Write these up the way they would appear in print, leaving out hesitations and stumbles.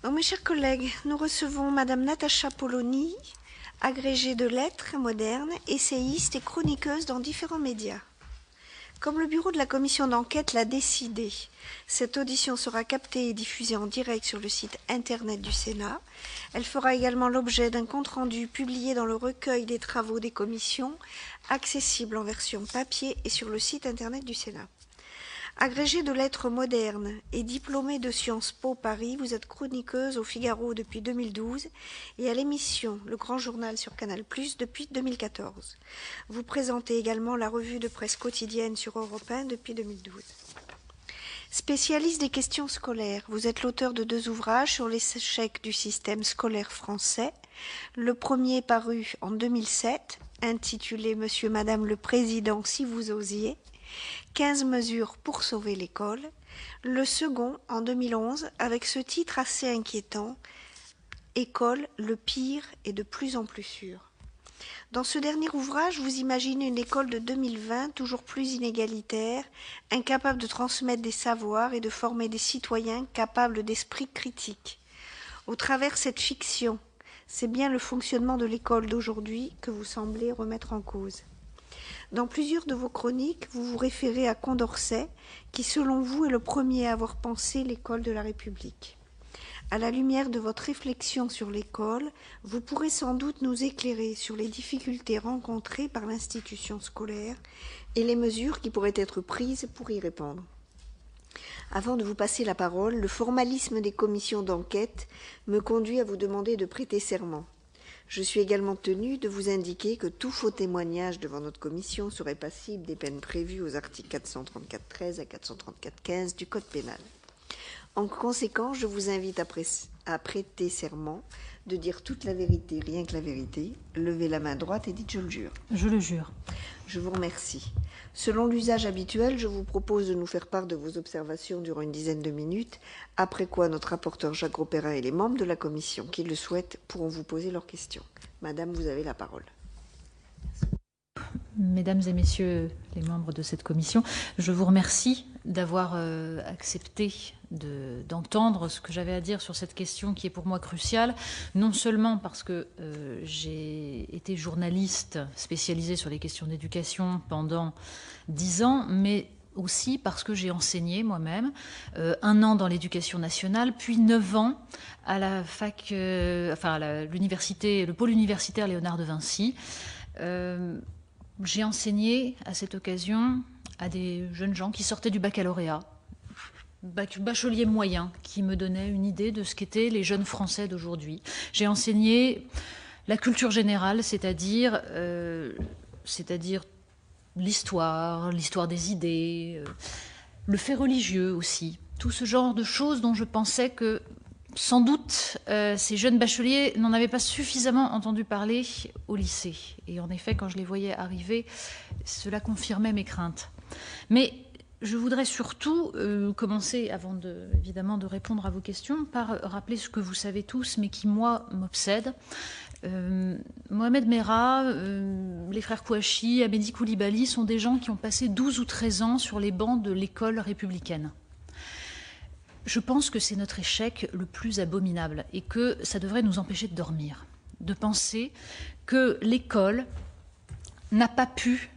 Donc, mes chers collègues, nous recevons Madame Natacha Polony, agrégée de lettres modernes, essayiste et chroniqueuse dans différents médias. Comme le bureau de la commission d'enquête l'a décidé, cette audition sera captée et diffusée en direct sur le site internet du Sénat. Elle fera également l'objet d'un compte-rendu publié dans le recueil des travaux des commissions, accessible en version papier et sur le site internet du Sénat. Agrégée de lettres modernes et diplômée de Sciences Po Paris, vous êtes chroniqueuse au Figaro depuis 2012 et à l'émission Le Grand Journal sur Canal+ depuis 2014. Vous présentez également la revue de presse quotidienne sur Europe 1 depuis 2012. Spécialiste des questions scolaires, vous êtes l'auteur de 2 ouvrages sur les échecs du système scolaire français. Le premier paru en 2007, intitulé « Monsieur, Madame le Président, si vous osiez ». 15 mesures pour sauver l'école. Le second, en 2011, avec ce titre assez inquiétant, « École, le pire est de plus en plus sûr ». Dans ce dernier ouvrage, vous imaginez une école de 2020 toujours plus inégalitaire, incapable de transmettre des savoirs et de former des citoyens capables d'esprit critique. Au travers de cette fiction, c'est bien le fonctionnement de l'école d'aujourd'hui que vous semblez remettre en cause. Dans plusieurs de vos chroniques, vous vous référez à Condorcet, qui, selon vous, est le premier à avoir pensé l'école de la République. À la lumière de votre réflexion sur l'école, vous pourrez sans doute nous éclairer sur les difficultés rencontrées par l'institution scolaire et les mesures qui pourraient être prises pour y répondre. Avant de vous passer la parole, le formalisme des commissions d'enquête me conduit à vous demander de prêter serment. Je suis également tenue de vous indiquer que tout faux témoignage devant notre commission serait passible des peines prévues aux articles 434-13 à 434-15 du Code pénal. En conséquence, je vous invite à prêter serment de dire toute la vérité, rien que la vérité. Levez la main droite et dites « je le jure ». Je le jure. Je vous remercie. Selon l'usage habituel, je vous propose de nous faire part de vos observations durant une dizaine de minutes, après quoi notre rapporteur Jacques Grosperrin et les membres de la commission qui le souhaitent pourront vous poser leurs questions. Madame, vous avez la parole. Mesdames et messieurs les membres de cette commission, je vous remercie d'avoir accepté d'entendre ce que j'avais à dire sur cette question qui est pour moi cruciale, non seulement parce que j'ai été journaliste spécialisée sur les questions d'éducation pendant 10 ans, mais aussi parce que j'ai enseigné moi-même 1 an dans l'éducation nationale, puis 9 ans à la fac, à l'université, le pôle universitaire Léonard de Vinci. J'ai enseigné à cette occasion à des jeunes gens qui sortaient du baccalauréat, bachelier moyen, qui me donnaient une idée de ce qu'étaient les jeunes Français d'aujourd'hui. J'ai enseigné la culture générale, c'est-à-dire l'histoire des idées, le fait religieux aussi, tout ce genre de choses dont je pensais que sans doute, ces jeunes bacheliers n'en avaient pas suffisamment entendu parler au lycée. Et en effet, quand je les voyais arriver, cela confirmait mes craintes. Mais je voudrais surtout commencer, avant évidemment de répondre à vos questions, par rappeler ce que vous savez tous, mais qui, moi, m'obsède. Mohamed Merah, les frères Kouachi, Amédi Koulibaly sont des gens qui ont passé 12 ou 13 ans sur les bancs de l'école républicaine. Je pense que c'est notre échec le plus abominable et que ça devrait nous empêcher de dormir, de penser que l'école n'a pas pu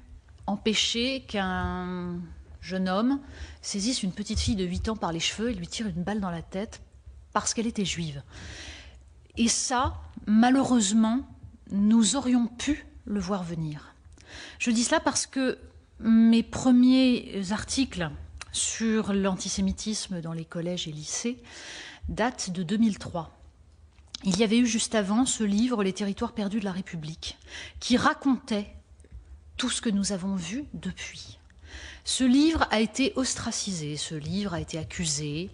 empêcher qu'un jeune homme saisisse une petite fille de 8 ans par les cheveux et lui tire une balle dans la tête parce qu'elle était juive. Et ça, malheureusement, nous aurions pu le voir venir. Je dis cela parce que mes premiers articles sur l'antisémitisme dans les collèges et lycées date de 2003. Il y avait eu juste avant ce livre « Les territoires perdus de la République » qui racontait tout ce que nous avons vu depuis. Ce livre a été ostracisé, ce livre a été accusé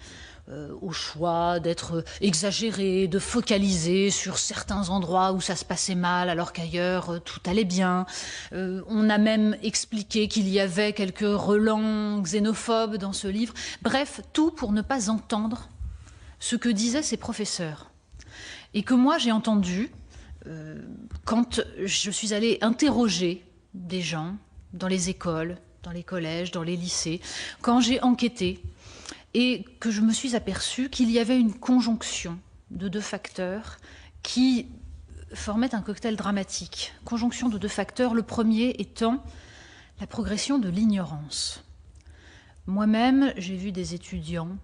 au choix d'être exagéré, de focaliser sur certains endroits où ça se passait mal alors qu'ailleurs tout allait bien. On a même expliqué qu'il y avait quelques relents xénophobes dans ce livre. Bref, tout pour ne pas entendre ce que disaient ces professeurs. Et que moi j'ai entendu quand je suis allée interroger des gens dans les écoles, dans les collèges, dans les lycées, quand j'ai enquêté et que je me suis aperçue qu'il y avait une conjonction de deux facteurs qui formaient un cocktail dramatique. Conjonction de deux facteurs, le premier étant la progression de l'ignorance. Moi-même, j'ai vu des étudiants,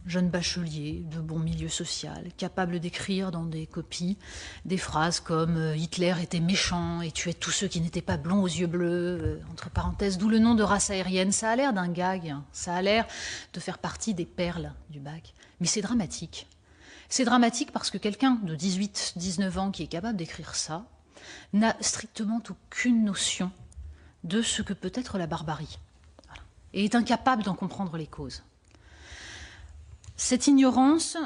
jeunes bacheliers de bon milieu social, capables d'écrire dans des copies des phrases comme « Hitler était méchant et tuait tous ceux qui n'étaient pas blonds aux yeux bleus », entre parenthèses, d'où le nom de race aérienne. Ça a l'air d'un gag, hein. Ça a l'air de faire partie des perles du bac. Mais c'est dramatique. C'est dramatique parce que quelqu'un de 18, 19 ans qui est capable d'écrire ça n'a strictement aucune notion de ce que peut être la barbarie. Voilà. Et est incapable d'en comprendre les causes. Cette ignorance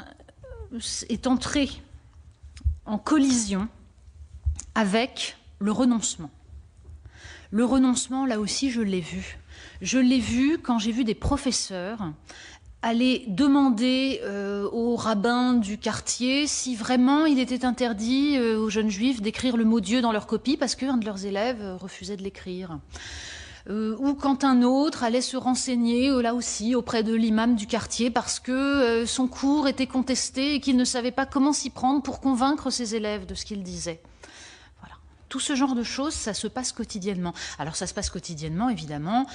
est entrée en collision avec le renoncement. Le renoncement, là aussi, je l'ai vu. Je l'ai vu quand j'ai vu des professeurs aller demander aux rabbins du quartier si vraiment il était interdit aux jeunes juifs d'écrire le mot Dieu dans leur copie parce qu'un de leurs élèves refusait de l'écrire. Ou quand un autre allait se renseigner, là aussi, auprès de l'imam du quartier parce que son cours était contesté et qu'il ne savait pas comment s'y prendre pour convaincre ses élèves de ce qu'il disait. Voilà. Tout ce genre de choses, ça se passe quotidiennement. Alors ça se passe quotidiennement, évidemment,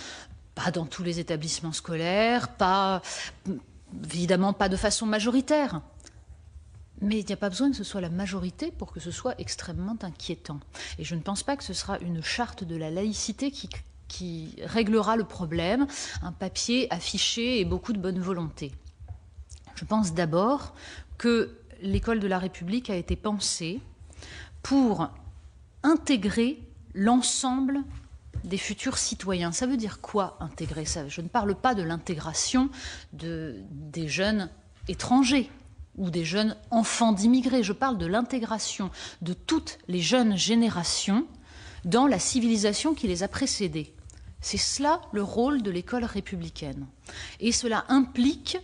pas dans tous les établissements scolaires, évidemment pas de façon majoritaire. Mais il n'y a pas besoin que ce soit la majorité pour que ce soit extrêmement inquiétant. Et je ne pense pas que ce sera une charte de la laïcité qui réglera le problème, un papier affiché et beaucoup de bonne volonté. Je pense d'abord que l'école de la République a été pensée pour intégrer l'ensemble des futurs citoyens. Ça veut dire quoi, intégrer ça? Je ne parle pas de l'intégration des jeunes étrangers ou des jeunes enfants d'immigrés. Je parle de l'intégration de toutes les jeunes générations dans la civilisation qui les a précédées. C'est cela le rôle de l'école républicaine. Et cela implique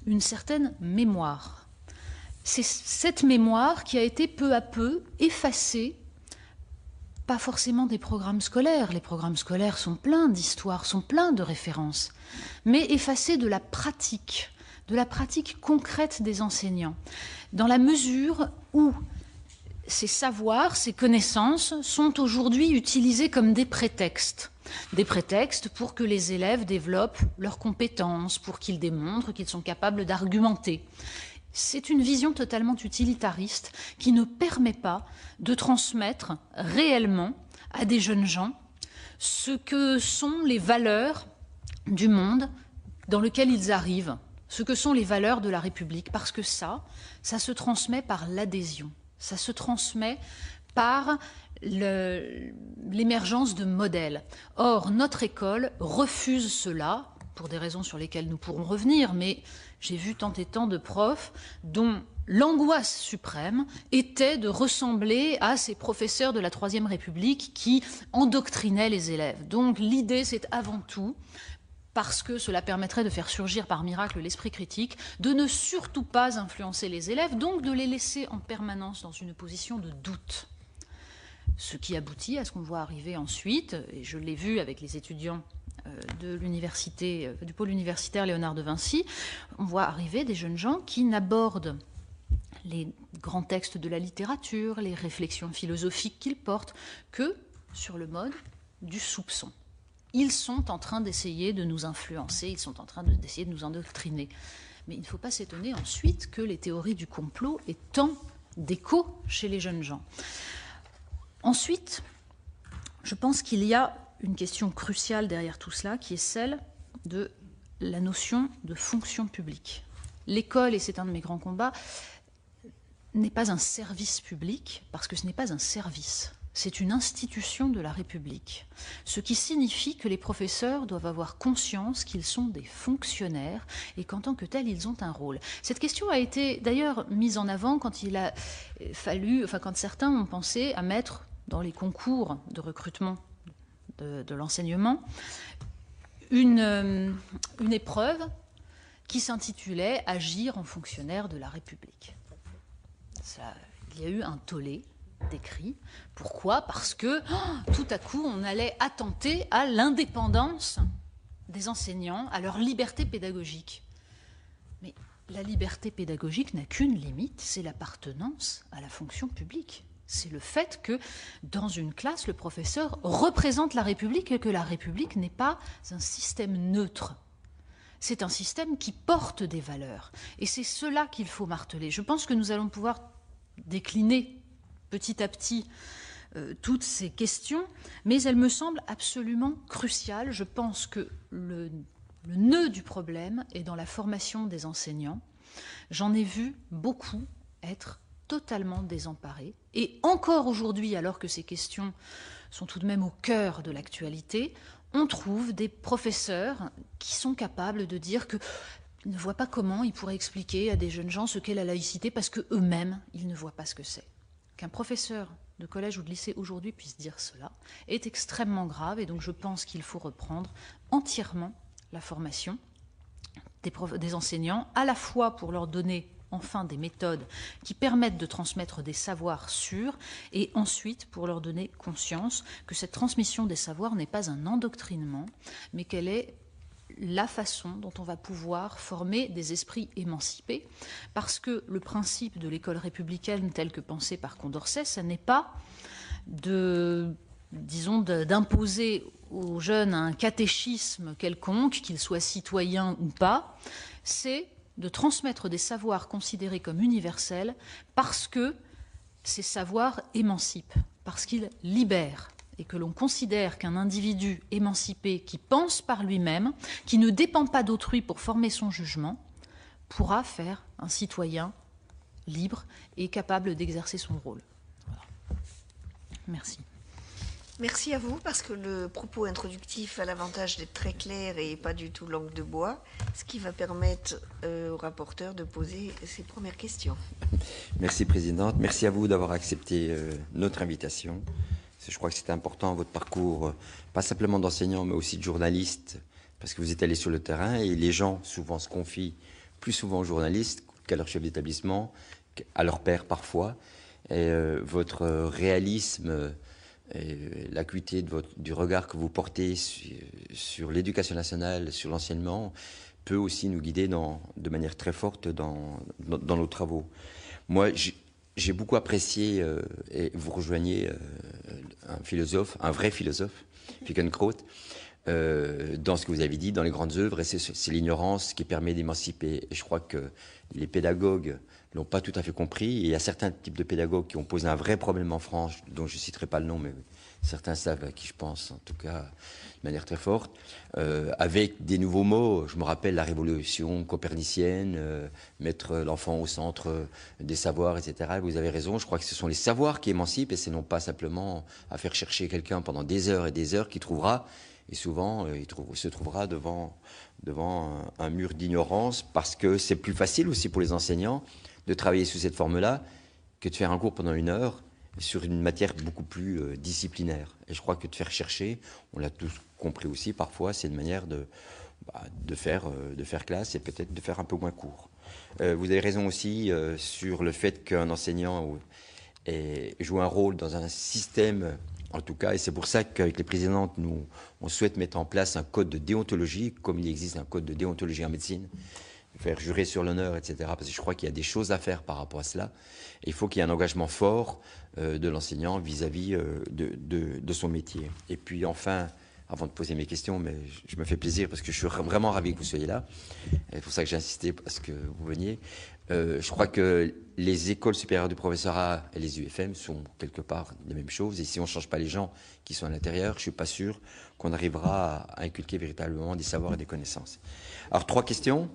une certaine mémoire. C'est cette mémoire qui a été peu à peu effacée, pas forcément des programmes scolaires. Les programmes scolaires sont pleins d'histoires, sont pleins de références, mais effacée de la pratique concrète des enseignants, dans la mesure où ces savoirs, ces connaissances sont aujourd'hui utilisés comme des prétextes pour que les élèves développent leurs compétences, pour qu'ils démontrent qu'ils sont capables d'argumenter. C'est une vision totalement utilitariste qui ne permet pas de transmettre réellement à des jeunes gens ce que sont les valeurs du monde dans lequel ils arrivent, ce que sont les valeurs de la République, parce que ça se transmet par l'adhésion, ça se transmet par l'émergence de modèles. Or, notre école refuse cela, pour des raisons sur lesquelles nous pourrons revenir, mais j'ai vu tant et tant de profs dont l'angoisse suprême était de ressembler à ces professeurs de la Troisième République qui endoctrinaient les élèves. Donc l'idée, c'est avant tout, parce que cela permettrait de faire surgir par miracle l'esprit critique, de ne surtout pas influencer les élèves, donc de les laisser en permanence dans une position de doute. Ce qui aboutit à ce qu'on voit arriver ensuite, et je l'ai vu avec les étudiants de l'université, du pôle universitaire Léonard de Vinci, on voit arriver des jeunes gens qui n'abordent les grands textes de la littérature, les réflexions philosophiques qu'ils portent, que sur le mode du soupçon. Ils sont en train d'essayer de nous influencer, ils sont en train d'essayer de nous endoctriner. Mais il ne faut pas s'étonner ensuite que les théories du complot aient tant d'écho chez les jeunes gens. Ensuite, je pense qu'il y a une question cruciale derrière tout cela, qui est celle de la notion de fonction publique. L'école, et c'est un de mes grands combats, n'est pas un service public, parce que ce n'est pas un service. C'est une institution de la République, ce qui signifie que les professeurs doivent avoir conscience qu'ils sont des fonctionnaires et qu'en tant que tels, ils ont un rôle. Cette question a été d'ailleurs mise en avant quand il a fallu, quand certains ont pensé à mettre dans les concours de recrutement de l'enseignement une épreuve qui s'intitulait « Agir en fonctionnaire de la République ». Il y a eu un tollé d'écrit. Pourquoi? Parce que tout à coup, on allait attenter à l'indépendance des enseignants, à leur liberté pédagogique. Mais La liberté pédagogique n'a qu'une limite, c'est l'appartenance à la fonction publique. C'est le fait que, dans une classe, le professeur représente la République et que la République n'est pas un système neutre. C'est un système qui porte des valeurs. Et c'est cela qu'il faut marteler. Je pense que nous allons pouvoir décliner petit à petit toutes ces questions, mais elles me semblent absolument cruciales. Je pense que le nœud du problème est dans la formation des enseignants. J'en ai vu beaucoup être totalement désemparés. Et encore aujourd'hui, alors que ces questions sont tout de même au cœur de l'actualité, on trouve des professeurs qui sont capables de dire qu'ils ne voient pas comment ils pourraient expliquer à des jeunes gens ce qu'est la laïcité parce qu'eux-mêmes, ils ne voient pas ce que c'est. Qu'un professeur de collège ou de lycée aujourd'hui puisse dire cela est extrêmement grave, et donc je pense qu'il faut reprendre entièrement la formation des enseignants, à la fois pour leur donner enfin des méthodes qui permettent de transmettre des savoirs sûrs, et ensuite pour leur donner conscience que cette transmission des savoirs n'est pas un endoctrinement, mais qu'elle est la façon dont on va pouvoir former des esprits émancipés, parce que le principe de l'école républicaine tel que pensé par Condorcet, ce n'est pas d'imposer aux jeunes un catéchisme quelconque, qu'ils soient citoyens ou pas, c'est de transmettre des savoirs considérés comme universels parce que ces savoirs émancipent, parce qu'ils libèrent, et que l'on considère qu'un individu émancipé qui pense par lui-même, qui ne dépend pas d'autrui pour former son jugement, pourra faire un citoyen libre et capable d'exercer son rôle. Voilà. Merci. Merci à vous, parce que le propos introductif a l'avantage d'être très clair et pas du tout langue de bois, ce qui va permettre au rapporteur de poser ses premières questions. Merci, Présidente. Merci à vous d'avoir accepté notre invitation. Je crois que c'est important, votre parcours, pas simplement d'enseignant, mais aussi de journaliste, parce que vous êtes allé sur le terrain et les gens souvent se confient plus souvent aux journalistes qu'à leur chef d'établissement, à leur père parfois. Et votre réalisme, et l'acuité du regard que vous portez sur l'éducation nationale, sur l'enseignement, peut aussi nous guider de manière très forte dans nos travaux. Moi, j'ai beaucoup apprécié, et vous rejoignez un philosophe, un vrai philosophe, Finkielkraut, dans ce que vous avez dit, dans les grandes œuvres, et c'est l'ignorance qui permet d'émanciper. Et je crois que les pédagogues ne l'ont pas tout à fait compris. Et il y a certains types de pédagogues qui ont posé un vrai problème en France, dont je ne citerai pas le nom, mais certains savent à qui je pense, en tout cas de manière très forte, avec des nouveaux mots. Je me rappelle la révolution copernicienne, mettre l'enfant au centre des savoirs, etc. Vous avez raison, je crois que ce sont les savoirs qui émancipent, et c'est non pas simplement à faire chercher quelqu'un pendant des heures et des heures qui trouvera, et souvent il se trouvera devant un mur d'ignorance, parce que c'est plus facile aussi pour les enseignants de travailler sous cette forme-là que de faire un cours pendant 1 heure sur une matière beaucoup plus disciplinaire. Et je crois que de faire chercher, on l'a tous compris aussi, parfois c'est une manière de faire classe et peut-être de faire un peu moins court. Vous avez raison aussi sur le fait qu'un enseignant joue un rôle dans un système, en tout cas, et c'est pour ça qu'avec les présidentes, on souhaite mettre en place un code de déontologie, comme il existe un code de déontologie en médecine, faire jurer sur l'honneur, etc. Parce que je crois qu'il y a des choses à faire par rapport à cela. Et il faut qu'il y ait un engagement fort de l'enseignant vis-à-vis de son métier. Et puis enfin, avant de poser mes questions, mais je me fais plaisir parce que je suis vraiment ravi que vous soyez là. C'est pour ça que j'ai insisté parce que vous veniez. Je crois que les écoles supérieures du professorat et les UFM sont quelque part les mêmes choses. Et si on ne change pas les gens qui sont à l'intérieur, je ne suis pas sûr qu'on arrivera à inculquer véritablement des savoirs et des connaissances. Alors, 3 questions.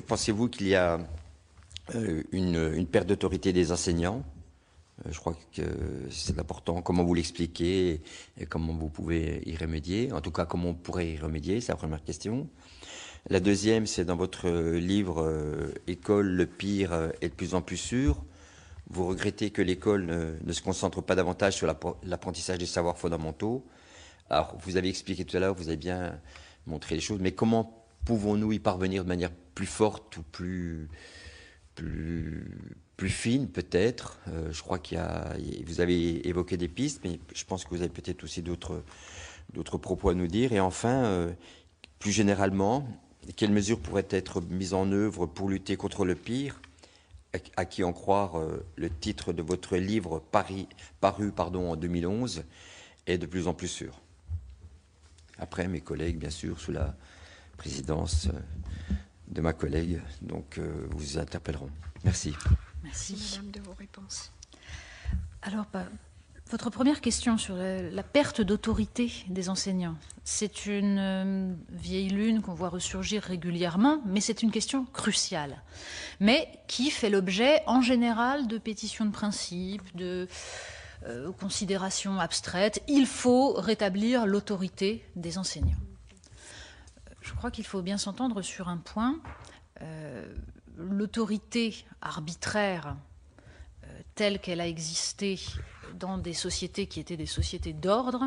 Pensez-vous qu'il y a une perte d'autorité des enseignants? Je crois que c'est important. Comment vous l'expliquez et comment vous pouvez y remédier? En tout cas, comment on pourrait y remédier? C'est la première question. La deuxième, c'est dans votre livre « École, le pire est de plus en plus sûr ». Vous regrettez que l'école ne se concentre pas davantage sur l'apprentissage des savoirs fondamentaux. Alors, vous avez expliqué tout à l'heure, vous avez bien montré les choses, mais comment pouvons-nous y parvenir de manière plus forte ou plus fine, peut-être? Je crois vous avez évoqué des pistes, mais je pense que vous avez peut-être aussi d'autres propos à nous dire. Et enfin, plus généralement, quelles mesures pourraient être mises en œuvre pour lutter contre le pire, à qui en croire le titre de votre livre paru en 2011 est de plus en plus sûr. Après, mes collègues, bien sûr, sous la présidence de ma collègue, donc vous interpelleront. Merci. Merci. Madame, de vos réponses. Alors, votre première question sur la perte d'autorité des enseignants, c'est une vieille lune qu'on voit ressurgir régulièrement, mais c'est une question cruciale, mais qui fait l'objet en général de pétitions de principe, de considérations abstraites. Il faut rétablir l'autorité des enseignants. Je crois qu'il faut bien s'entendre sur un point. L'autorité arbitraire telle qu'elle a existé dans des sociétés qui étaient des sociétés d'ordre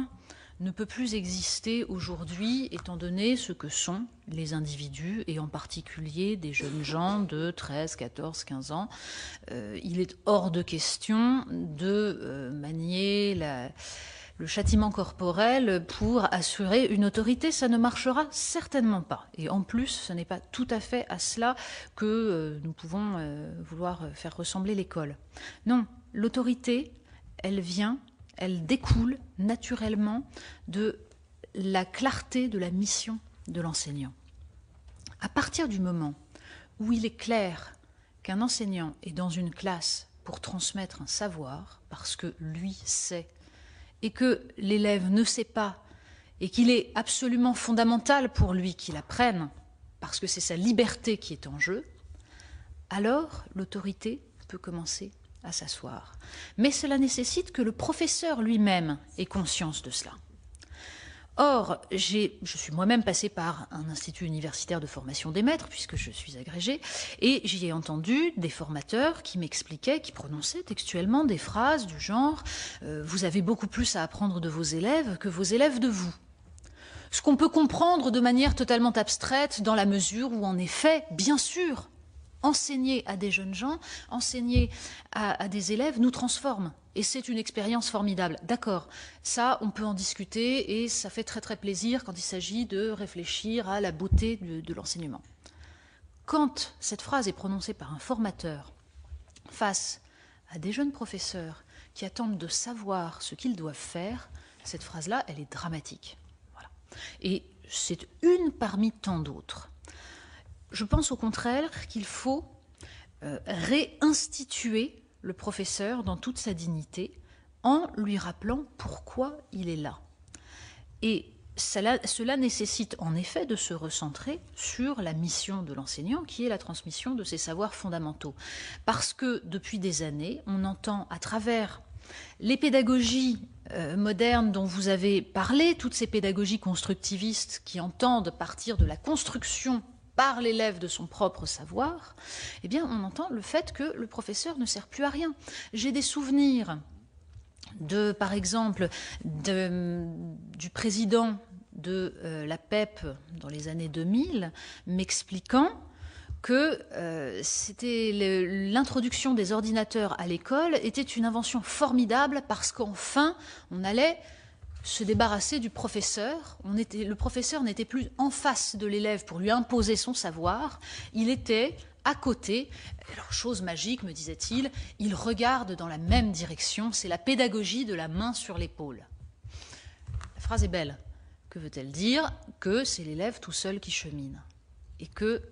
ne peut plus exister aujourd'hui, étant donné ce que sont les individus, et en particulier des jeunes gens de 13, 14, 15 ans. Il est hors de question de manier le châtiment corporel pour assurer une autorité. Ça ne marchera certainement pas. Et en plus, ce n'est pas tout à fait à cela que nous pouvons vouloir faire ressembler l'école. Non, l'autorité, elle découle naturellement de la clarté de la mission de l'enseignant. À partir du moment où il est clair qu'un enseignant est dans une classe pour transmettre un savoir, parce que lui sait, et que l'élève ne sait pas, et qu'il est absolument fondamental pour lui qu'il apprenne, parce que c'est sa liberté qui est en jeu, alors l'autorité peut commencer à s'asseoir. Mais cela nécessite que le professeur lui-même ait conscience de cela. Or, je suis moi-même passée par un institut universitaire de formation des maîtres, puisque je suis agrégée, et j'y ai entendu des formateurs qui m'expliquaient, qui prononçaient textuellement des phrases du genre « Vous avez beaucoup plus à apprendre de vos élèves que vos élèves de vous ». Ce qu'on peut comprendre de manière totalement abstraite dans la mesure où, en effet, bien sûr, enseigner à des jeunes gens, enseigner à des élèves nous transforme. Et c'est une expérience formidable. D'accord, ça, on peut en discuter et ça fait très très plaisir quand il s'agit de réfléchir à la beauté de l'enseignement. Quand cette phrase est prononcée par un formateur face à des jeunes professeurs qui attendent de savoir ce qu'ils doivent faire, cette phrase-là, elle est dramatique. Voilà. Et c'est une parmi tant d'autres. Je pense au contraire qu'il faut réinstituer le professeur dans toute sa dignité en lui rappelant pourquoi il est là. Et cela nécessite en effet de se recentrer sur la mission de l'enseignant qui est la transmission de ses savoirs fondamentaux. Parce que depuis des années, on entend à travers les pédagogies modernes dont vous avez parlé, toutes ces pédagogies constructivistes qui entendent partir de la construction par l'élève de son propre savoir, eh bien, on entend le fait que le professeur ne sert plus à rien. J'ai des souvenirs par exemple, du président de la PEP dans les années 2000, m'expliquant que l'introduction des ordinateurs à l'école était une invention formidable parce qu'enfin, on allait se débarrasser du professeur. Le professeur n'était plus en face de l'élève pour lui imposer son savoir, il était à côté. Alors, chose magique, me disait-il, il regarde dans la même direction, c'est la pédagogie de la main sur l'épaule. La phrase est belle. Que veut-elle dire? Que c'est l'élève tout seul qui chemine et que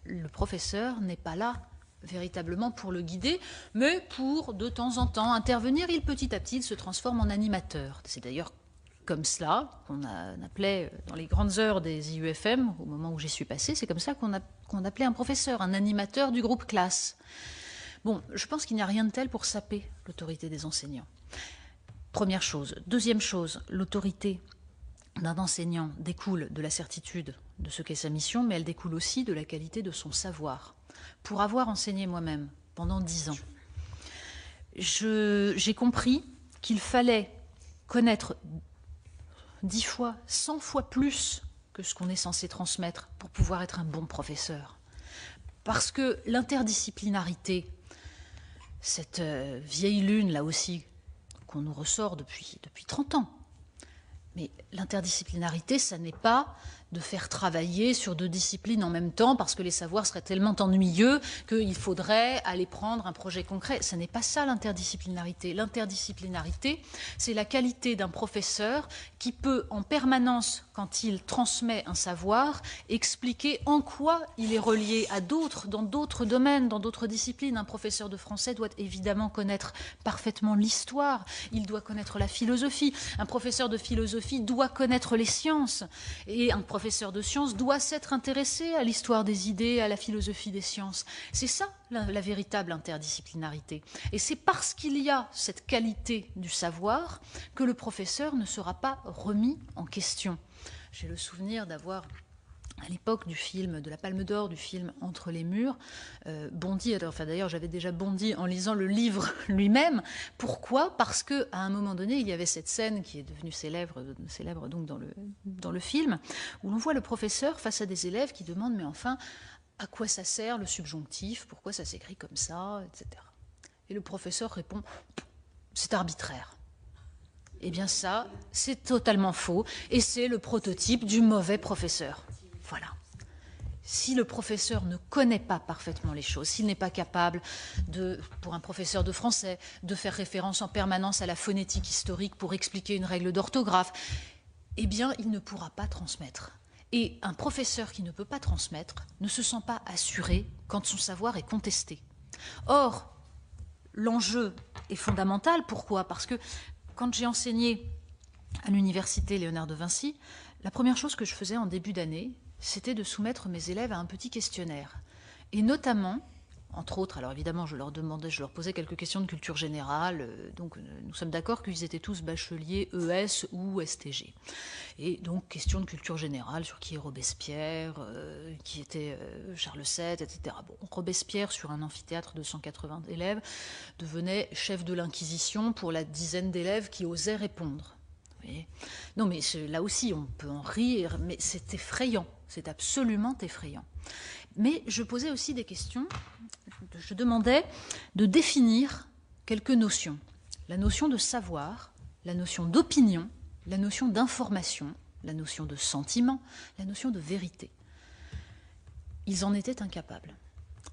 le professeur n'est pas là véritablement pour le guider, mais pour de temps en temps intervenir. Petit à petit, il se transforme en animateur. C'est d'ailleurs comme cela qu'on appelait dans les grandes heures des IUFM, au moment où j'y suis passée, c'est comme ça qu'on appelait un professeur, un animateur du groupe classe. Bon, je pense qu'il n'y a rien de tel pour saper l'autorité des enseignants. Première chose. Deuxième chose, l'autorité d'un enseignant découle de la certitude de ce qu'est sa mission, mais elle découle aussi de la qualité de son savoir. Pour avoir enseigné moi-même pendant 10 ans, j'ai compris qu'il fallait connaître 10 fois, 100 fois plus que ce qu'on est censé transmettre pour pouvoir être un bon professeur. Parce que l'interdisciplinarité, cette vieille lune là aussi, qu'on nous ressort depuis 30 ans, mais l'interdisciplinarité, ça n'est pas de faire travailler sur 2 disciplines en même temps parce que les savoirs seraient tellement ennuyeux qu'il faudrait aller prendre un projet concret. Ce n'est pas ça l'interdisciplinarité. L'interdisciplinarité, c'est la qualité d'un professeur qui peut en permanence, quand il transmet un savoir, expliquer en quoi il est relié à d'autres, dans d'autres domaines, dans d'autres disciplines. Un professeur de français doit évidemment connaître parfaitement l'histoire, il doit connaître la philosophie. Un professeur de philosophie doit connaître les sciences. Et un professeur de sciences doit s'être intéressé à l'histoire des idées, à la philosophie des sciences. C'est ça la véritable interdisciplinarité. Et c'est parce qu'il y a cette qualité du savoir que le professeur ne sera pas remis en question. J'ai le souvenir d'avoir, à l'époque du film, de la Palme d'Or, du film Entre les murs, bondi, enfin d'ailleurs j'avais déjà bondi en lisant le livre lui-même. Pourquoi ? Parce qu'à un moment donné, il y avait cette scène qui est devenue célèbre donc dans le film, où l'on voit le professeur face à des élèves qui demandent « mais enfin, à quoi ça sert le subjonctif ? Pourquoi ça s'écrit comme ça ? etc. » Et le professeur répond « c'est arbitraire ». Eh bien ça, c'est totalement faux, et c'est le prototype du mauvais professeur. Voilà. Si le professeur ne connaît pas parfaitement les choses, s'il n'est pas capable, pour un professeur de français, de faire référence en permanence à la phonétique historique pour expliquer une règle d'orthographe, eh bien, il ne pourra pas transmettre. Et un professeur qui ne peut pas transmettre ne se sent pas assuré quand son savoir est contesté. Or, l'enjeu est fondamental. Pourquoi ? Parce que quand j'ai enseigné à l'université Léonard de Vinci, la première chose que je faisais en début d'année, c'était de soumettre mes élèves à un petit questionnaire. Et notamment, entre autres, alors évidemment, je leur posais quelques questions de culture générale, donc nous sommes d'accord qu'ils étaient tous bacheliers ES ou STG. Et donc, question de culture générale sur qui est Robespierre, qui était Charles VII, etc. Bon, Robespierre, sur un amphithéâtre de 180 élèves, devenait chef de l'Inquisition pour la dizaine d'élèves qui osaient répondre. Non, mais là aussi, on peut en rire, mais c'est effrayant, c'est absolument effrayant. Mais je posais aussi des questions, je demandais de définir quelques notions. La notion de savoir, la notion d'opinion, la notion d'information, la notion de sentiment, la notion de vérité. Ils en étaient incapables.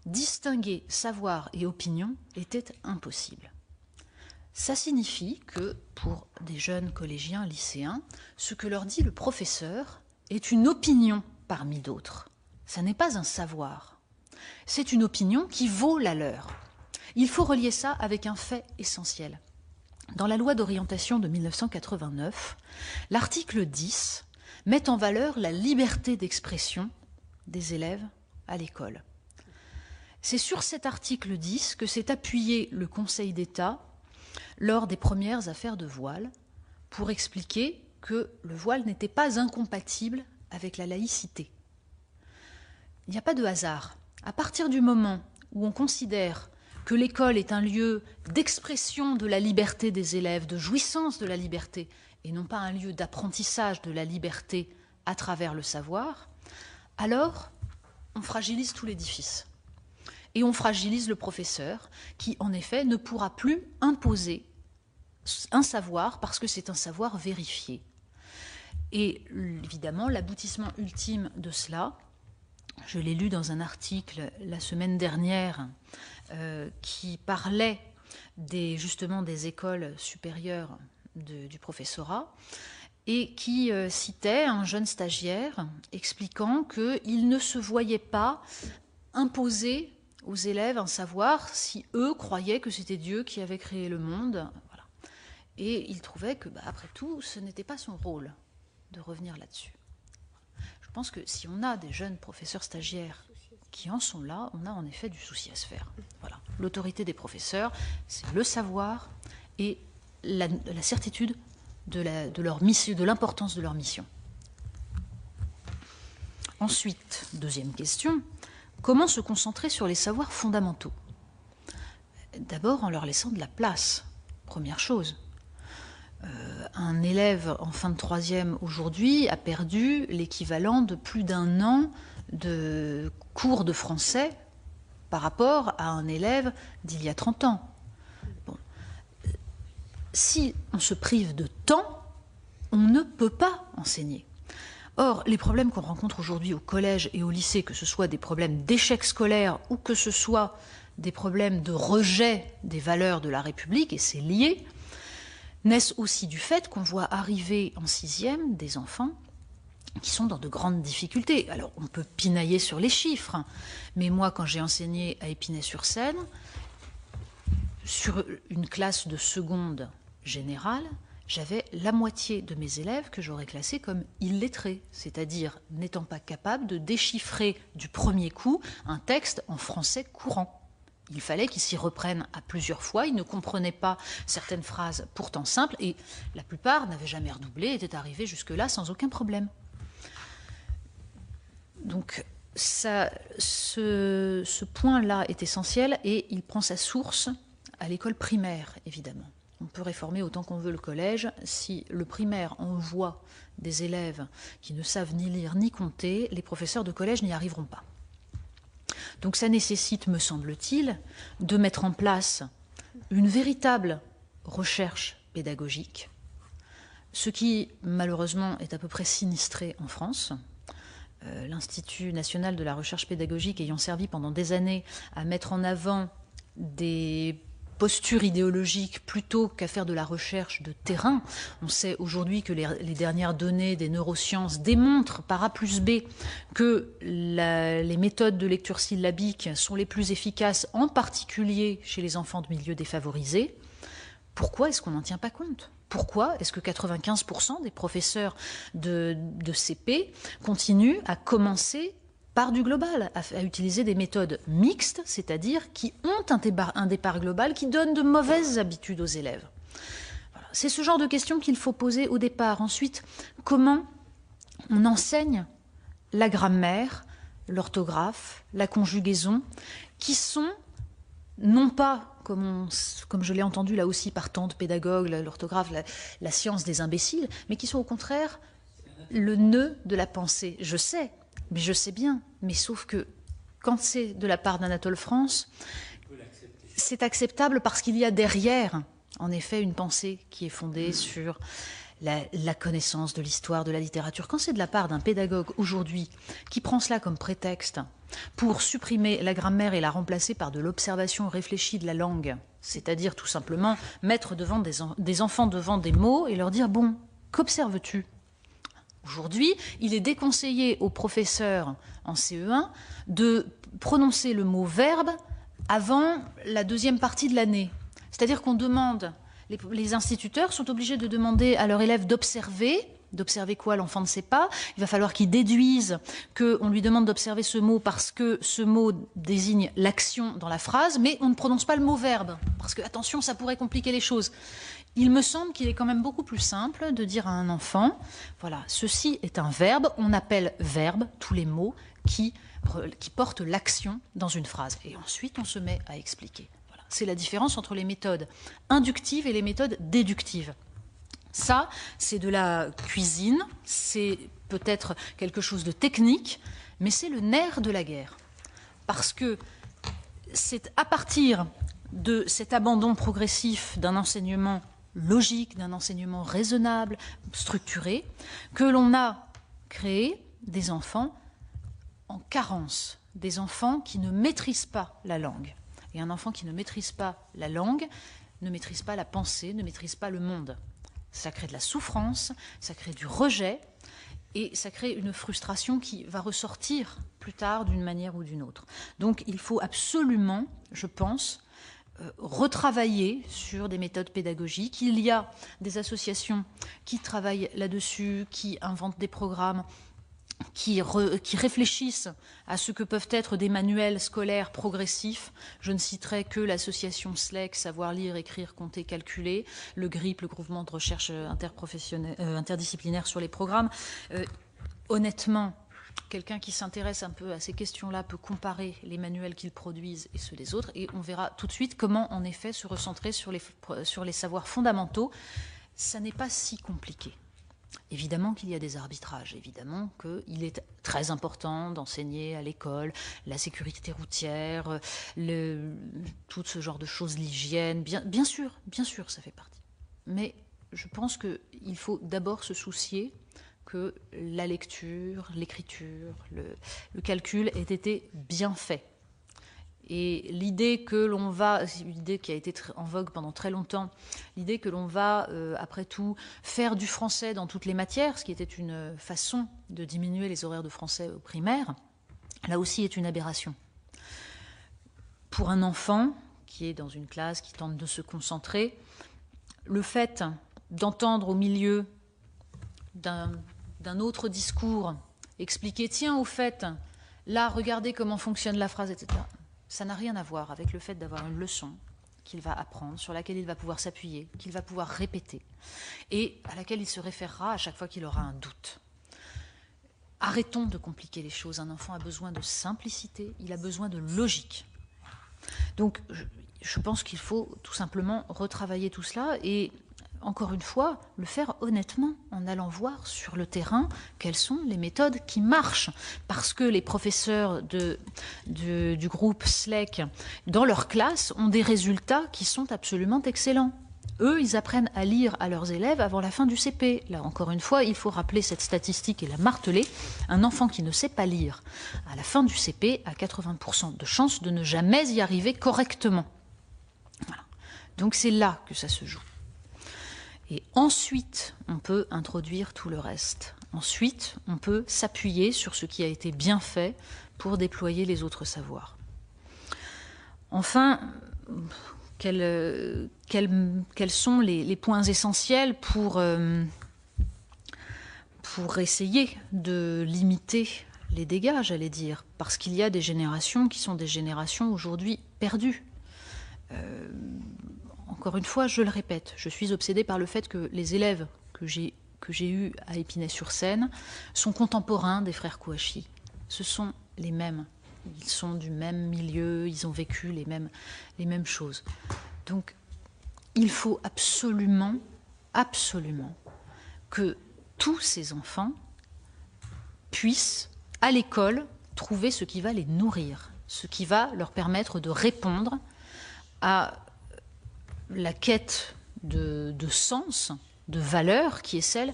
Distinguer savoir et opinion était impossible. Ça signifie que, pour des jeunes collégiens, lycéens, ce que leur dit le professeur est une opinion parmi d'autres. Ça n'est pas un savoir. C'est une opinion qui vaut la leur. Il faut relier ça avec un fait essentiel. Dans la loi d'orientation de 1989, l'article 10 met en valeur la liberté d'expression des élèves à l'école. C'est sur cet article 10 que s'est appuyé le Conseil d'État lors des premières affaires de voile, pour expliquer que le voile n'était pas incompatible avec la laïcité. Il n'y a pas de hasard. À partir du moment où on considère que l'école est un lieu d'expression de la liberté des élèves, de jouissance de la liberté, et non pas un lieu d'apprentissage de la liberté à travers le savoir, alors on fragilise tout l'édifice. Et on fragilise le professeur qui, en effet, ne pourra plus imposer un savoir parce que c'est un savoir vérifié. Et évidemment, l'aboutissement ultime de cela, je l'ai lu dans un article la semaine dernière qui parlait justement des écoles supérieures du professorat et qui citait un jeune stagiaire expliquant qu'il ne se voyait pas imposer aux élèves un savoir si eux croyaient que c'était Dieu qui avait créé le monde. Voilà. Et il trouvait que, après tout, ce n'était pas son rôle de revenir là-dessus. Je pense que si on a des jeunes professeurs stagiaires qui en sont là, on a en effet du souci à se faire. Voilà. L'autorité des professeurs, c'est le savoir et la certitude de leur mission, de l'importance de leur mission. Ensuite, deuxième question, comment se concentrer sur les savoirs fondamentaux ? D'abord en leur laissant de la place, première chose. Un élève en fin de troisième aujourd'hui a perdu l'équivalent de plus d'un an de cours de français par rapport à un élève d'il y a 30 ans. Bon. Si on se prive de temps, on ne peut pas enseigner. Or, les problèmes qu'on rencontre aujourd'hui au collège et au lycée, que ce soit des problèmes d'échec scolaire ou que ce soit des problèmes de rejet des valeurs de la République, et c'est lié, naissent aussi du fait qu'on voit arriver en 6e des enfants qui sont dans de grandes difficultés. Alors, on peut pinailler sur les chiffres, mais moi, quand j'ai enseigné à Épinay-sur-Seine, sur une classe de seconde générale, j'avais la moitié de mes élèves que j'aurais classés comme illettrés, c'est-à-dire n'étant pas capables de déchiffrer du premier coup un texte en français courant. Il fallait qu'ils s'y reprennent à plusieurs fois, ils ne comprenaient pas certaines phrases pourtant simples, et la plupart n'avaient jamais redoublé, étaient arrivés jusque-là sans aucun problème. Donc ce point-là est essentiel, et il prend sa source à l'école primaire, évidemment. On peut réformer autant qu'on veut le collège. Si le primaire envoie des élèves qui ne savent ni lire ni compter, les professeurs de collège n'y arriveront pas. Donc ça nécessite, me semble-t-il, de mettre en place une véritable recherche pédagogique, ce qui, malheureusement, est à peu près sinistré en France. L'Institut national de la recherche pédagogique ayant servi pendant des années à mettre en avant des posture idéologique plutôt qu'à faire de la recherche de terrain. On sait aujourd'hui que les dernières données des neurosciences démontrent par A plus B que les méthodes de lecture syllabique sont les plus efficaces, en particulier chez les enfants de milieux défavorisés. Pourquoi est-ce qu'on n'en tient pas compte ? Pourquoi est-ce que 95% des professeurs de CP continuent à commencer par du global, à utiliser des méthodes mixtes, c'est-à-dire qui ont un départ global, qui donnent de mauvaises habitudes aux élèves. Voilà. C'est ce genre de questions qu'il faut poser au départ. Ensuite, comment on enseigne la grammaire, l'orthographe, la conjugaison, qui sont non pas, comme je l'ai entendu là aussi par tant de pédagogues, l'orthographe, la science des imbéciles, mais qui sont au contraire le nœud de la pensée. Je sais, mais je sais bien, mais sauf que quand c'est de la part d'Anatole France, c'est acceptable parce qu'il y a derrière, en effet, une pensée qui est fondée sur la connaissance de l'histoire, de la littérature. Quand c'est de la part d'un pédagogue aujourd'hui qui prend cela comme prétexte pour supprimer la grammaire et la remplacer par de l'observation réfléchie de la langue, c'est-à-dire tout simplement mettre devant des enfants devant des mots et leur dire « bon, qu'observes-tu » ? Aujourd'hui, il est déconseillé aux professeurs en CE1 de prononcer le mot verbe avant la deuxième partie de l'année. C'est-à-dire qu'on demande, les instituteurs sont obligés de demander à leurs élèves d'observer. D'observer quoi? L'enfant ne sait pas. Il va falloir qu'il déduise qu'on lui demande d'observer ce mot parce que ce mot désigne l'action dans la phrase, mais on ne prononce pas le mot verbe. Parce que, attention, ça pourrait compliquer les choses. Il me semble qu'il est quand même beaucoup plus simple de dire à un enfant, voilà, ceci est un verbe, on appelle verbe tous les mots qui portent l'action dans une phrase. Et ensuite, on se met à expliquer. Voilà. C'est la différence entre les méthodes inductives et les méthodes déductives. Ça, c'est de la cuisine, c'est peut-être quelque chose de technique, mais c'est le nerf de la guerre. Parce que c'est à partir de cet abandon progressif d'un enseignement logique, d'un enseignement raisonnable, structuré, que l'on a créé des enfants en carence, des enfants qui ne maîtrisent pas la langue. Et un enfant qui ne maîtrise pas la langue ne maîtrise pas la pensée, ne maîtrise pas le monde. Ça crée de la souffrance, ça crée du rejet, et ça crée une frustration qui va ressortir plus tard d'une manière ou d'une autre. Donc il faut absolument, je pense, retravailler sur des méthodes pédagogiques. Il y a des associations qui travaillent là-dessus, qui inventent des programmes, qui réfléchissent à ce que peuvent être des manuels scolaires progressifs. Je ne citerai que l'association SLEC, Savoir lire, écrire, compter, calculer, le GRIP, le Groupement de recherche interdisciplinaire sur les programmes. Honnêtement, quelqu'un qui s'intéresse un peu à ces questions-là peut comparer les manuels qu'ils produisent et ceux des autres, et on verra tout de suite comment, en effet, se recentrer sur les savoirs fondamentaux. Ça n'est pas si compliqué. Évidemment qu'il y a des arbitrages, évidemment qu'il est très important d'enseigner à l'école la sécurité routière, tout ce genre de choses, l'hygiène, bien sûr, ça fait partie. Mais je pense qu'il faut d'abord se soucier que la lecture, l'écriture, le calcul aient été bien faits. Et l'idée qui a été en vogue pendant très longtemps, l'idée que l'on va, après tout, faire du français dans toutes les matières, ce qui était une façon de diminuer les horaires de français au primaire, là aussi est une aberration. Pour un enfant qui est dans une classe, qui tente de se concentrer, le fait d'entendre au milieu d'un autre discours expliquer « tiens, au fait, là, regardez comment fonctionne la phrase, etc. » Ça n'a rien à voir avec le fait d'avoir une leçon qu'il va apprendre, sur laquelle il va pouvoir s'appuyer, qu'il va pouvoir répéter, et à laquelle il se référera à chaque fois qu'il aura un doute. Arrêtons de compliquer les choses. Un enfant a besoin de simplicité, il a besoin de logique. Donc, je pense qu'il faut tout simplement retravailler tout cela et, encore une fois, le faire honnêtement en allant voir sur le terrain quelles sont les méthodes qui marchent. Parce que les professeurs du groupe SLEC, dans leur classe, ont des résultats qui sont absolument excellents. Eux, ils apprennent à lire à leurs élèves avant la fin du CP. Là, encore une fois, il faut rappeler cette statistique et la marteler. Un enfant qui ne sait pas lire à la fin du CP a 80% de chances de ne jamais y arriver correctement. Voilà. Donc c'est là que ça se joue. Et ensuite, on peut introduire tout le reste. Ensuite, on peut s'appuyer sur ce qui a été bien fait pour déployer les autres savoirs. Enfin, quels sont les points essentiels pour essayer de limiter les dégâts, j'allais dire, parce qu'il y a des générations qui sont des générations aujourd'hui perdues. Encore une fois, je le répète, je suis obsédée par le fait que les élèves que j'ai eus à Épinay-sur-Seine sont contemporains des frères Kouachi. Ce sont les mêmes. Ils sont du même milieu, ils ont vécu les mêmes choses. Donc, il faut absolument que tous ces enfants puissent, à l'école, trouver ce qui va les nourrir, ce qui va leur permettre de répondre à la quête de sens, de valeur, qui est celle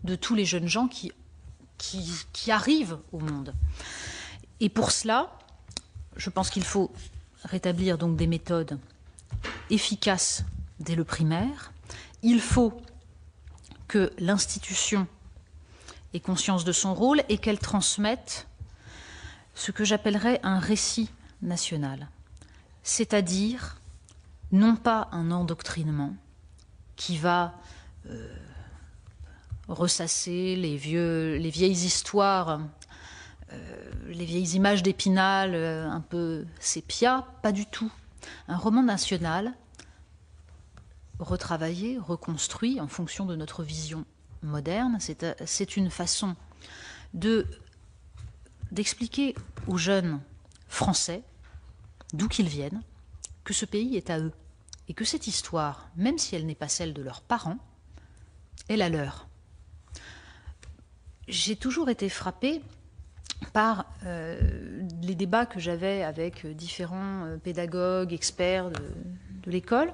de tous les jeunes gens qui arrivent au monde. Et pour cela, je pense qu'il faut rétablir donc des méthodes efficaces dès le primaire. Il faut que l'institution ait conscience de son rôle et qu'elle transmette ce que j'appellerais un récit national, c'est-à-dire non pas un endoctrinement qui va ressasser les vieilles histoires, les vieilles images d'Épinal un peu sépia, pas du tout. Un roman national retravaillé, reconstruit en fonction de notre vision moderne, c'est une façon d'expliquer aux jeunes Français, d'où qu'ils viennent, que ce pays est à eux et que cette histoire, même si elle n'est pas celle de leurs parents, est la leur. J'ai toujours été frappée par les débats que j'avais avec différents pédagogues, experts de l'école,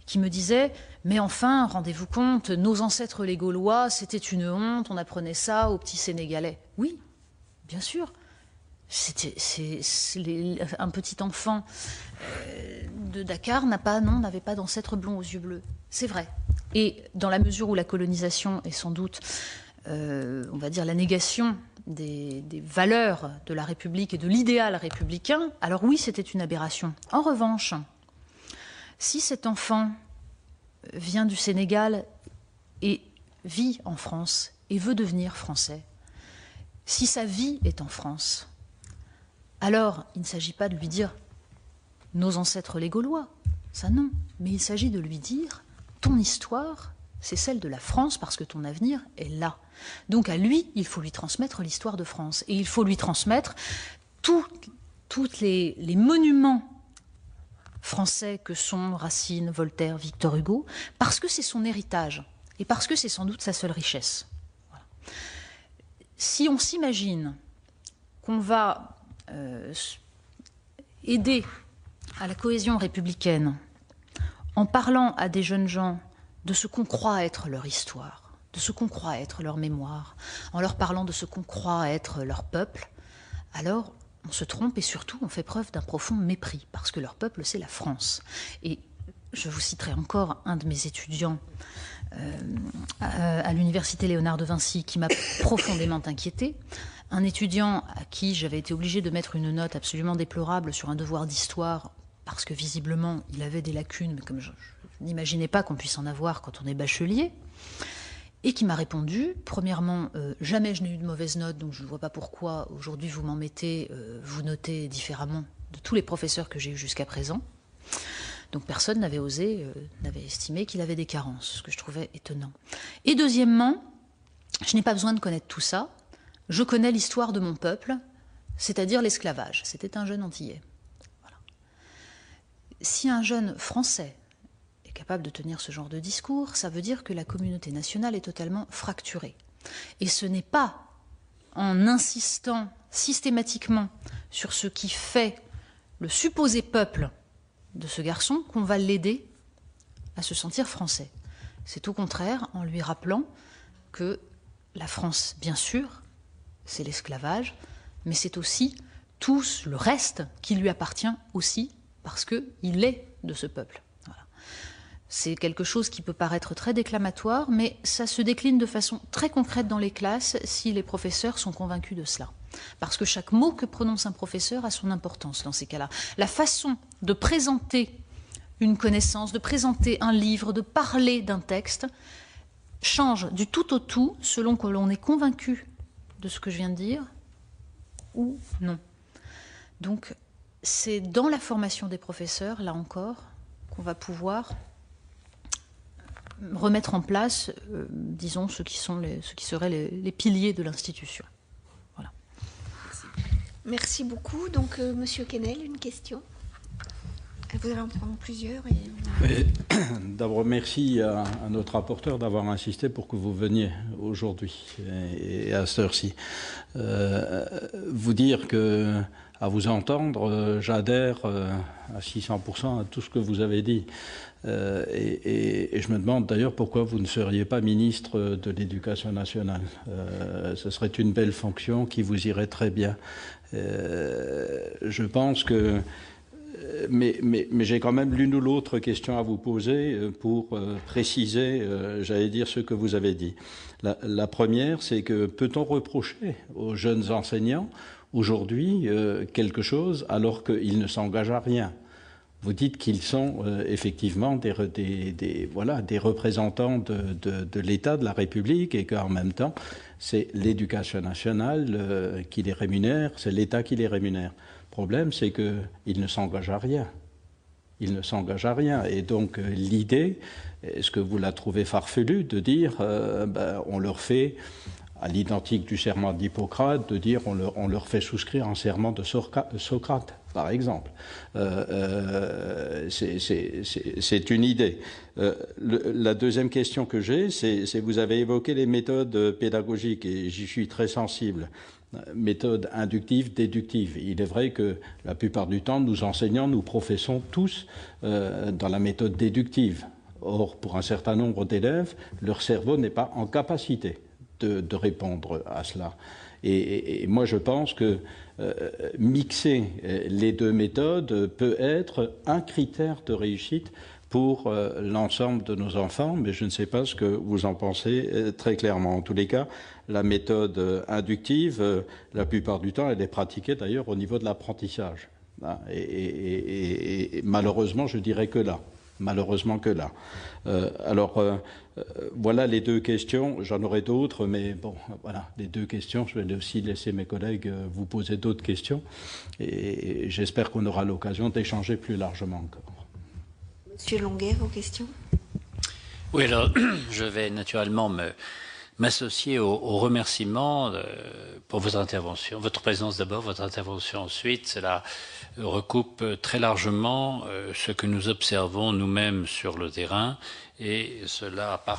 qui me disaient « Mais enfin, rendez-vous compte, nos ancêtres les Gaulois, c'était une honte, on apprenait ça aux petits Sénégalais. » Oui, bien sûr. Un petit enfant de Dakar n'avait pas d'ancêtres blonds aux yeux bleus. C'est vrai. Et dans la mesure où la colonisation est sans doute, on va dire, la négation des valeurs de la République et de l'idéal républicain, alors oui, c'était une aberration. En revanche, si cet enfant vient du Sénégal et vit en France et veut devenir français, si sa vie est en France, alors il ne s'agit pas de lui dire « nos ancêtres les Gaulois », ça non, mais il s'agit de lui dire « ton histoire, c'est celle de la France parce que ton avenir est là ». Donc à lui, il faut lui transmettre l'histoire de France et il faut lui transmettre tous les monuments français que sont Racine, Voltaire, Victor Hugo, parce que c'est son héritage et parce que c'est sans doute sa seule richesse. Voilà. Si on s'imagine qu'on va aider à la cohésion républicaine en parlant à des jeunes gens de ce qu'on croit être leur histoire, de ce qu'on croit être leur mémoire, en leur parlant de ce qu'on croit être leur peuple, alors on se trompe et surtout on fait preuve d'un profond mépris, parce que leur peuple, c'est la France. Et je vous citerai encore un de mes étudiants à l'université Léonard de Vinci qui m'a profondément inquiétée, un étudiant à qui j'avais été obligée de mettre une note absolument déplorable sur un devoir d'histoire, parce que visiblement il avait des lacunes, mais comme je n'imaginais pas qu'on puisse en avoir quand on est bachelier, et qui m'a répondu, premièrement, jamais je n'ai eu de mauvaise note, donc je ne vois pas pourquoi aujourd'hui vous m'en mettez, vous notez différemment de tous les professeurs que j'ai eus jusqu'à présent. Donc personne n'avait osé, n'avait estimé qu'il avait des carences, ce que je trouvais étonnant. Et deuxièmement, je n'ai pas besoin de connaître tout ça, je connais l'histoire de mon peuple, c'est-à-dire l'esclavage. C'était un jeune Antillais. Voilà. Si un jeune Français est capable de tenir ce genre de discours, ça veut dire que la communauté nationale est totalement fracturée. Et ce n'est pas en insistant systématiquement sur ce qui fait le supposé peuple de ce garçon qu'on va l'aider à se sentir français. C'est au contraire en lui rappelant que la France, bien sûr, c'est l'esclavage, mais c'est aussi tout le reste qui lui appartient aussi parce qu'il est de ce peuple. Voilà. C'est quelque chose qui peut paraître très déclamatoire, mais ça se décline de façon très concrète dans les classes si les professeurs sont convaincus de cela. Parce que chaque mot que prononce un professeur a son importance dans ces cas-là. La façon de présenter une connaissance, de présenter un livre, de parler d'un texte, change du tout au tout selon que l'on est convaincu de ce que je viens de dire ou non. Donc, c'est dans la formation des professeurs, là encore, qu'on va pouvoir remettre en place, disons, ce qui seraient les piliers de l'institution. Voilà. Merci beaucoup. Donc, Monsieur Quesnel, une question. Vous allez en prendre plusieurs. D'abord, merci à notre rapporteur d'avoir insisté pour que vous veniez aujourd'hui et à cette heure-ci. Vous dire que, à vous entendre, j'adhère à 600% à tout ce que vous avez dit. Et je me demande d'ailleurs pourquoi vous ne seriez pas ministre de l'Éducation nationale. Ce serait une belle fonction qui vous irait très bien. Je pense que... Mais j'ai quand même l'une ou l'autre question à vous poser pour préciser, j'allais dire, ce que vous avez dit. La première, c'est que peut-on reprocher aux jeunes enseignants aujourd'hui quelque chose alors qu'ils ne s'engagent à rien? Vous dites qu'ils sont effectivement des représentants de l'État, de la République, et qu'en même temps, c'est l'Éducation nationale qui les rémunère, c'est l'État qui les rémunère. Le problème, c'est qu'ils ne s'engagent à rien. Ils ne s'engagent à rien. Et donc, l'idée, est-ce que vous la trouvez farfelue de dire, on leur fait, à l'identique du serment d'Hippocrate, de dire on leur fait souscrire un serment de Socrate, par exemple. C'est une idée. La deuxième question que j'ai, c'est vous avez évoqué les méthodes pédagogiques, et j'y suis très sensible. Méthode inductive, déductive. Il est vrai que la plupart du temps, nous enseignants, nous professons tous dans la méthode déductive. Or, pour un certain nombre d'élèves, leur cerveau n'est pas en capacité de répondre à cela. Et moi, je pense que mixer les deux méthodes peut être un critère de réussite pour l'ensemble de nos enfants, mais je ne sais pas ce que vous en pensez très clairement. En tous les cas, la méthode inductive, la plupart du temps, elle est pratiquée d'ailleurs au niveau de l'apprentissage. Et malheureusement, je dirais que là. Malheureusement que là. Voilà les deux questions. J'en aurai d'autres, mais bon, voilà, les deux questions. Je vais aussi laisser mes collègues vous poser d'autres questions. Et j'espère qu'on aura l'occasion d'échanger plus largement encore. Monsieur Longuet, vos questions? Oui, alors, je vais naturellement m'associer aux remerciements pour votre intervention, votre présence d'abord, votre intervention ensuite. Cela recoupe très largement ce que nous observons nous-mêmes sur le terrain, et cela a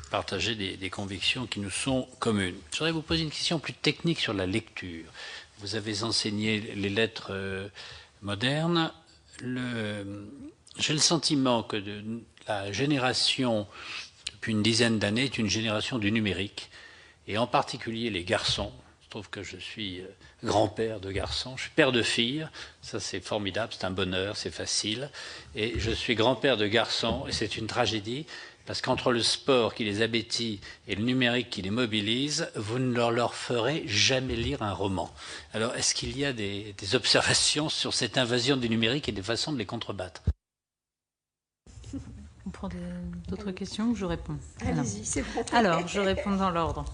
partagé des convictions qui nous sont communes. Je voudrais vous poser une question plus technique sur la lecture. Vous avez enseigné les lettres modernes. J'ai le sentiment que la génération depuis une dizaine d'années, est une génération du numérique, et en particulier les garçons. Je trouve que je suis grand-père de garçons, je suis père de filles, ça c'est formidable, c'est un bonheur, c'est facile, et je suis grand-père de garçons, et c'est une tragédie, parce qu'entre le sport qui les abétit et le numérique qui les mobilise, vous ne leur ferez jamais lire un roman. Alors, est-ce qu'il y a des observations sur cette invasion du numérique et des façons de les contrebattre? On prend d'autres questions ou je réponds? Allez-y, c'est bon. Alors, je réponds dans l'ordre.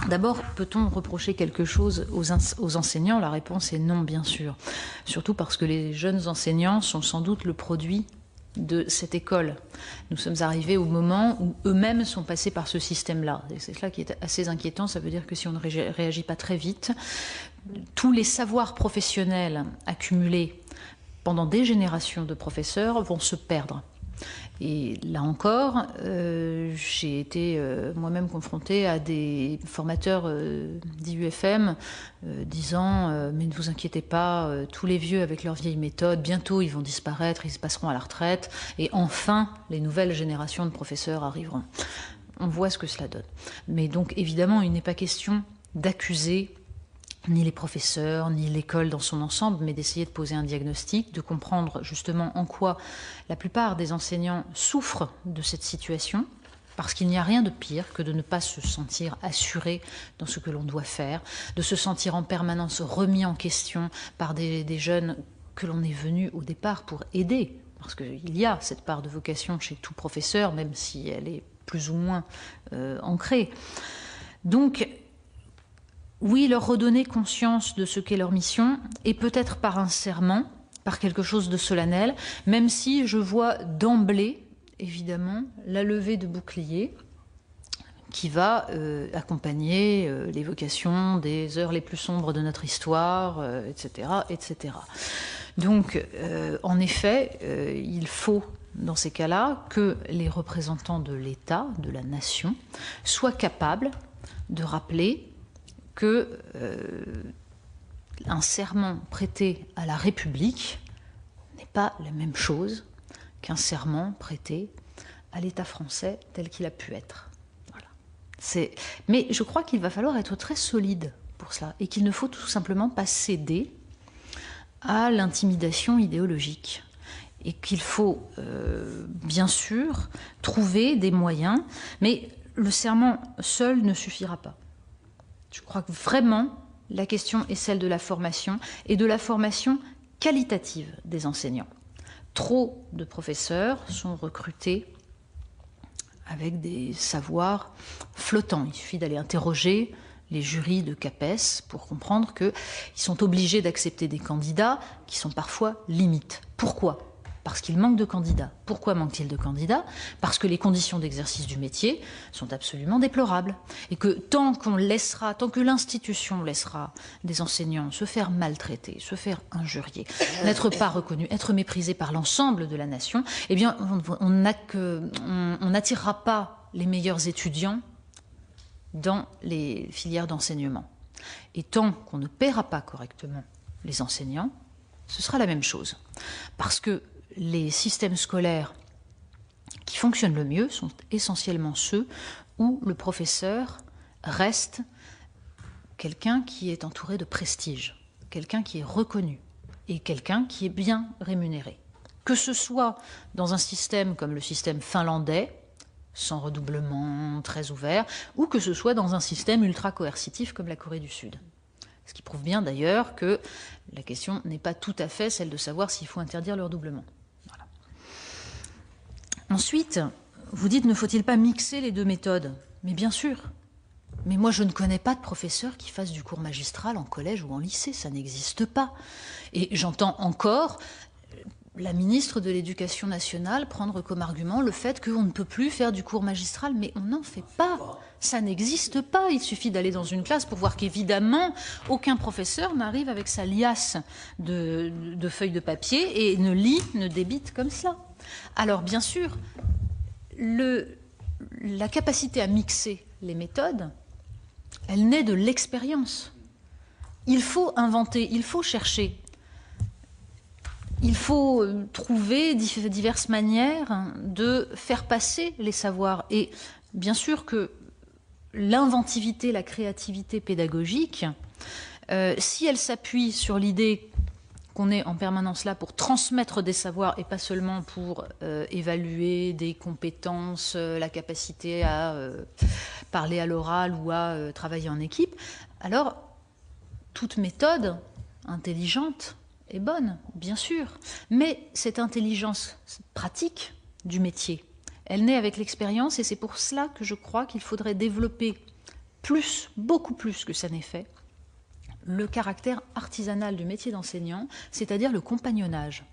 D'abord, peut-on reprocher quelque chose aux enseignants? La réponse est non, bien sûr. Surtout parce que les jeunes enseignants sont sans doute le produit de cette école. Nous sommes arrivés au moment où eux-mêmes sont passés par ce système-là. Et c'est cela qui est assez inquiétant. Ça veut dire que si on ne réagit pas très vite, tous les savoirs professionnels accumulés pendant des générations de professeurs vont se perdre. Et là encore, j'ai été moi-même confrontée à des formateurs d'IUFM disant mais ne vous inquiétez pas, tous les vieux avec leurs vieilles méthodes, bientôt ils vont disparaître, ils passeront à la retraite, et enfin les nouvelles générations de professeurs arriveront. On voit ce que cela donne. Mais donc évidemment, il n'est pas question d'accuser ni les professeurs, ni l'école dans son ensemble, mais d'essayer de poser un diagnostic, de comprendre justement en quoi la plupart des enseignants souffrent de cette situation, parce qu'il n'y a rien de pire que de ne pas se sentir assuré dans ce que l'on doit faire, de se sentir en permanence remis en question par des jeunes que l'on est venu au départ pour aider, parce qu'il y a cette part de vocation chez tout professeur, même si elle est plus ou moins ancrée. Donc, oui, leur redonner conscience de ce qu'est leur mission, et peut-être par un serment, par quelque chose de solennel, même si je vois d'emblée, évidemment, la levée de bouclier qui va accompagner l'évocation des heures les plus sombres de notre histoire, etc., etc. Donc, en effet, il faut, dans ces cas-là, que les représentants de l'État, de la nation, soient capables de rappeler que un serment prêté à la République n'est pas la même chose qu'un serment prêté à l'État français tel qu'il a pu être. Voilà. Mais je crois qu'il va falloir être très solide pour cela, et qu'il ne faut tout simplement pas céder à l'intimidation idéologique, et qu'il faut bien sûr trouver des moyens, mais le serment seul ne suffira pas. Je crois que vraiment, la question est celle de la formation, et de la formation qualitative des enseignants. Trop de professeurs sont recrutés avec des savoirs flottants. Il suffit d'aller interroger les jurys de CAPES pour comprendre qu'ils sont obligés d'accepter des candidats qui sont parfois limites. Pourquoi ? Parce qu'il manque de candidats. Pourquoi manque-t-il de candidats? Parce que les conditions d'exercice du métier sont absolument déplorables. Et que tant que l'institution laissera des enseignants se faire maltraiter, se faire injurier, n'être pas reconnus, être méprisés par l'ensemble de la nation, eh bien, on n'attirera pas les meilleurs étudiants dans les filières d'enseignement. Et tant qu'on ne paiera pas correctement les enseignants, ce sera la même chose. Parce que les systèmes scolaires qui fonctionnent le mieux sont essentiellement ceux où le professeur reste quelqu'un qui est entouré de prestige, quelqu'un qui est reconnu et quelqu'un qui est bien rémunéré. Que ce soit dans un système comme le système finlandais, sans redoublement, très ouvert, ou que ce soit dans un système ultra-coercitif comme la Corée du Sud. Ce qui prouve bien d'ailleurs que la question n'est pas tout à fait celle de savoir s'il faut interdire le redoublement. Voilà. Ensuite, vous dites, ne faut-il pas mixer les deux méthodes? Mais bien sûr. Mais moi, je ne connais pas de professeur qui fasse du cours magistral en collège ou en lycée. Ça n'existe pas. Et j'entends encore la ministre de l'Éducation nationale prendre comme argument le fait qu'on ne peut plus faire du cours magistral, mais on n'en fait pas. Ça n'existe pas. Il suffit d'aller dans une classe pour voir qu'évidemment, aucun professeur n'arrive avec sa liasse de feuilles de papier et ne débite comme cela. Alors, bien sûr, la capacité à mixer les méthodes, elle naît de l'expérience. Il faut inventer, il faut chercher. il faut trouver diverses manières de faire passer les savoirs. Et bien sûr que l'inventivité, la créativité pédagogique, si elle s'appuie sur l'idée qu'on est en permanence là pour transmettre des savoirs et pas seulement pour évaluer des compétences, la capacité à parler à l'oral ou à travailler en équipe, alors toute méthode intelligente est bonne, bien sûr. Mais cette intelligence pratique du métier, elle naît avec l'expérience et c'est pour cela que je crois qu'il faudrait développer plus, beaucoup plus que ça n'est fait, le caractère artisanal du métier d'enseignant, c'est-à-dire le compagnonnage.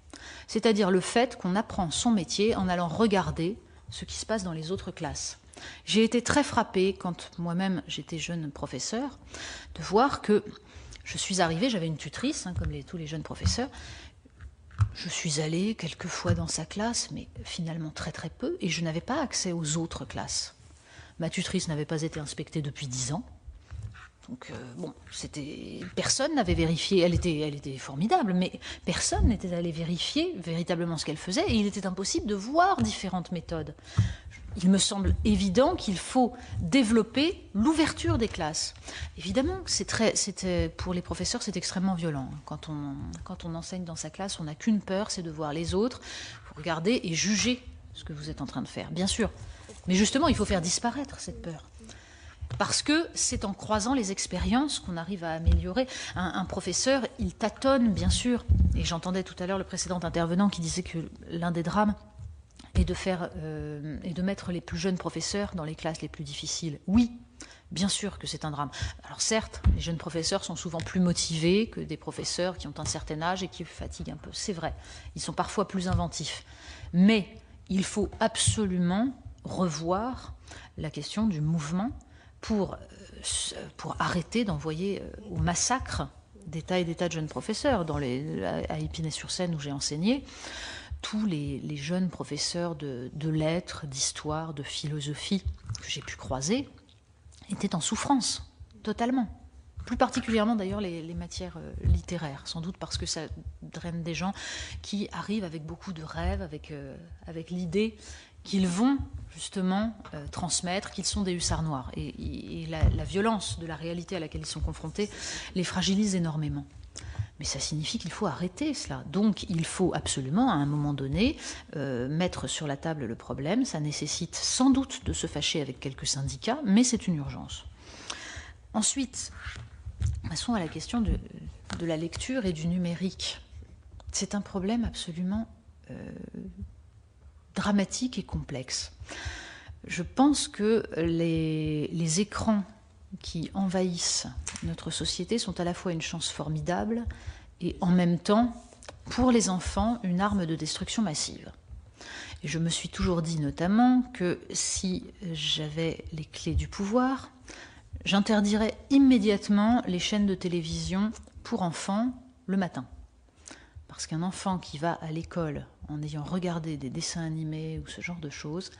C'est-à-dire le fait qu'on apprend son métier en allant regarder ce qui se passe dans les autres classes. J'ai été très frappée, quand moi-même j'étais jeune professeur, de voir que je suis arrivée, j'avais une tutrice, comme tous les jeunes professeurs. Je suis allée quelques fois dans sa classe, mais finalement très très peu, et je n'avais pas accès aux autres classes. Ma tutrice n'avait pas été inspectée depuis 10 ans. Donc, personne n'avait vérifié, elle était formidable, mais personne n'était allé vérifier véritablement ce qu'elle faisait, et il était impossible de voir différentes méthodes. Il me semble évident qu'il faut développer l'ouverture des classes. Évidemment, pour les professeurs, c'est extrêmement violent. Quand on enseigne dans sa classe, on n'a qu'une peur, c'est de voir les autres, regarder et juger ce que vous êtes en train de faire, bien sûr. Mais justement, il faut faire disparaître cette peur. Parce que c'est en croisant les expériences qu'on arrive à améliorer. Un professeur, il tâtonne, bien sûr. Et j'entendais tout à l'heure le précédent intervenant qui disait que l'un des drames est de mettre les plus jeunes professeurs dans les classes les plus difficiles. Oui, bien sûr que c'est un drame. Alors certes, les jeunes professeurs sont souvent plus motivés que des professeurs qui ont un certain âge et qui fatiguent un peu. C'est vrai, ils sont parfois plus inventifs. Mais il faut absolument revoir la question du mouvement pour arrêter d'envoyer au massacre des tas et des tas de jeunes professeurs. À Épinay-sur-Seine, où j'ai enseigné, tous les jeunes professeurs de lettres, d'histoire, de philosophie que j'ai pu croiser étaient en souffrance, totalement. Plus particulièrement d'ailleurs les matières littéraires, sans doute parce que ça draine des gens qui arrivent avec beaucoup de rêves, avec l'idée qu'ils vont justement transmettre, qu'ils sont des hussards noirs. Et la violence de la réalité à laquelle ils sont confrontés les fragilise énormément. Mais ça signifie qu'il faut arrêter cela. Donc il faut absolument, à un moment donné, mettre sur la table le problème. Ça nécessite sans doute de se fâcher avec quelques syndicats, mais c'est une urgence. Ensuite, passons à la question de la lecture et du numérique. C'est un problème absolument dramatique et complexe. Je pense que les écrans qui envahissent notre société sont à la fois une chance formidable et en même temps, pour les enfants, une arme de destruction massive. Et je me suis toujours dit notamment que si j'avais les clés du pouvoir, j'interdirais immédiatement les chaînes de télévision pour enfants le matin. Parce qu'un enfant qui va à l'école en ayant regardé des dessins animés ou ce genre de choses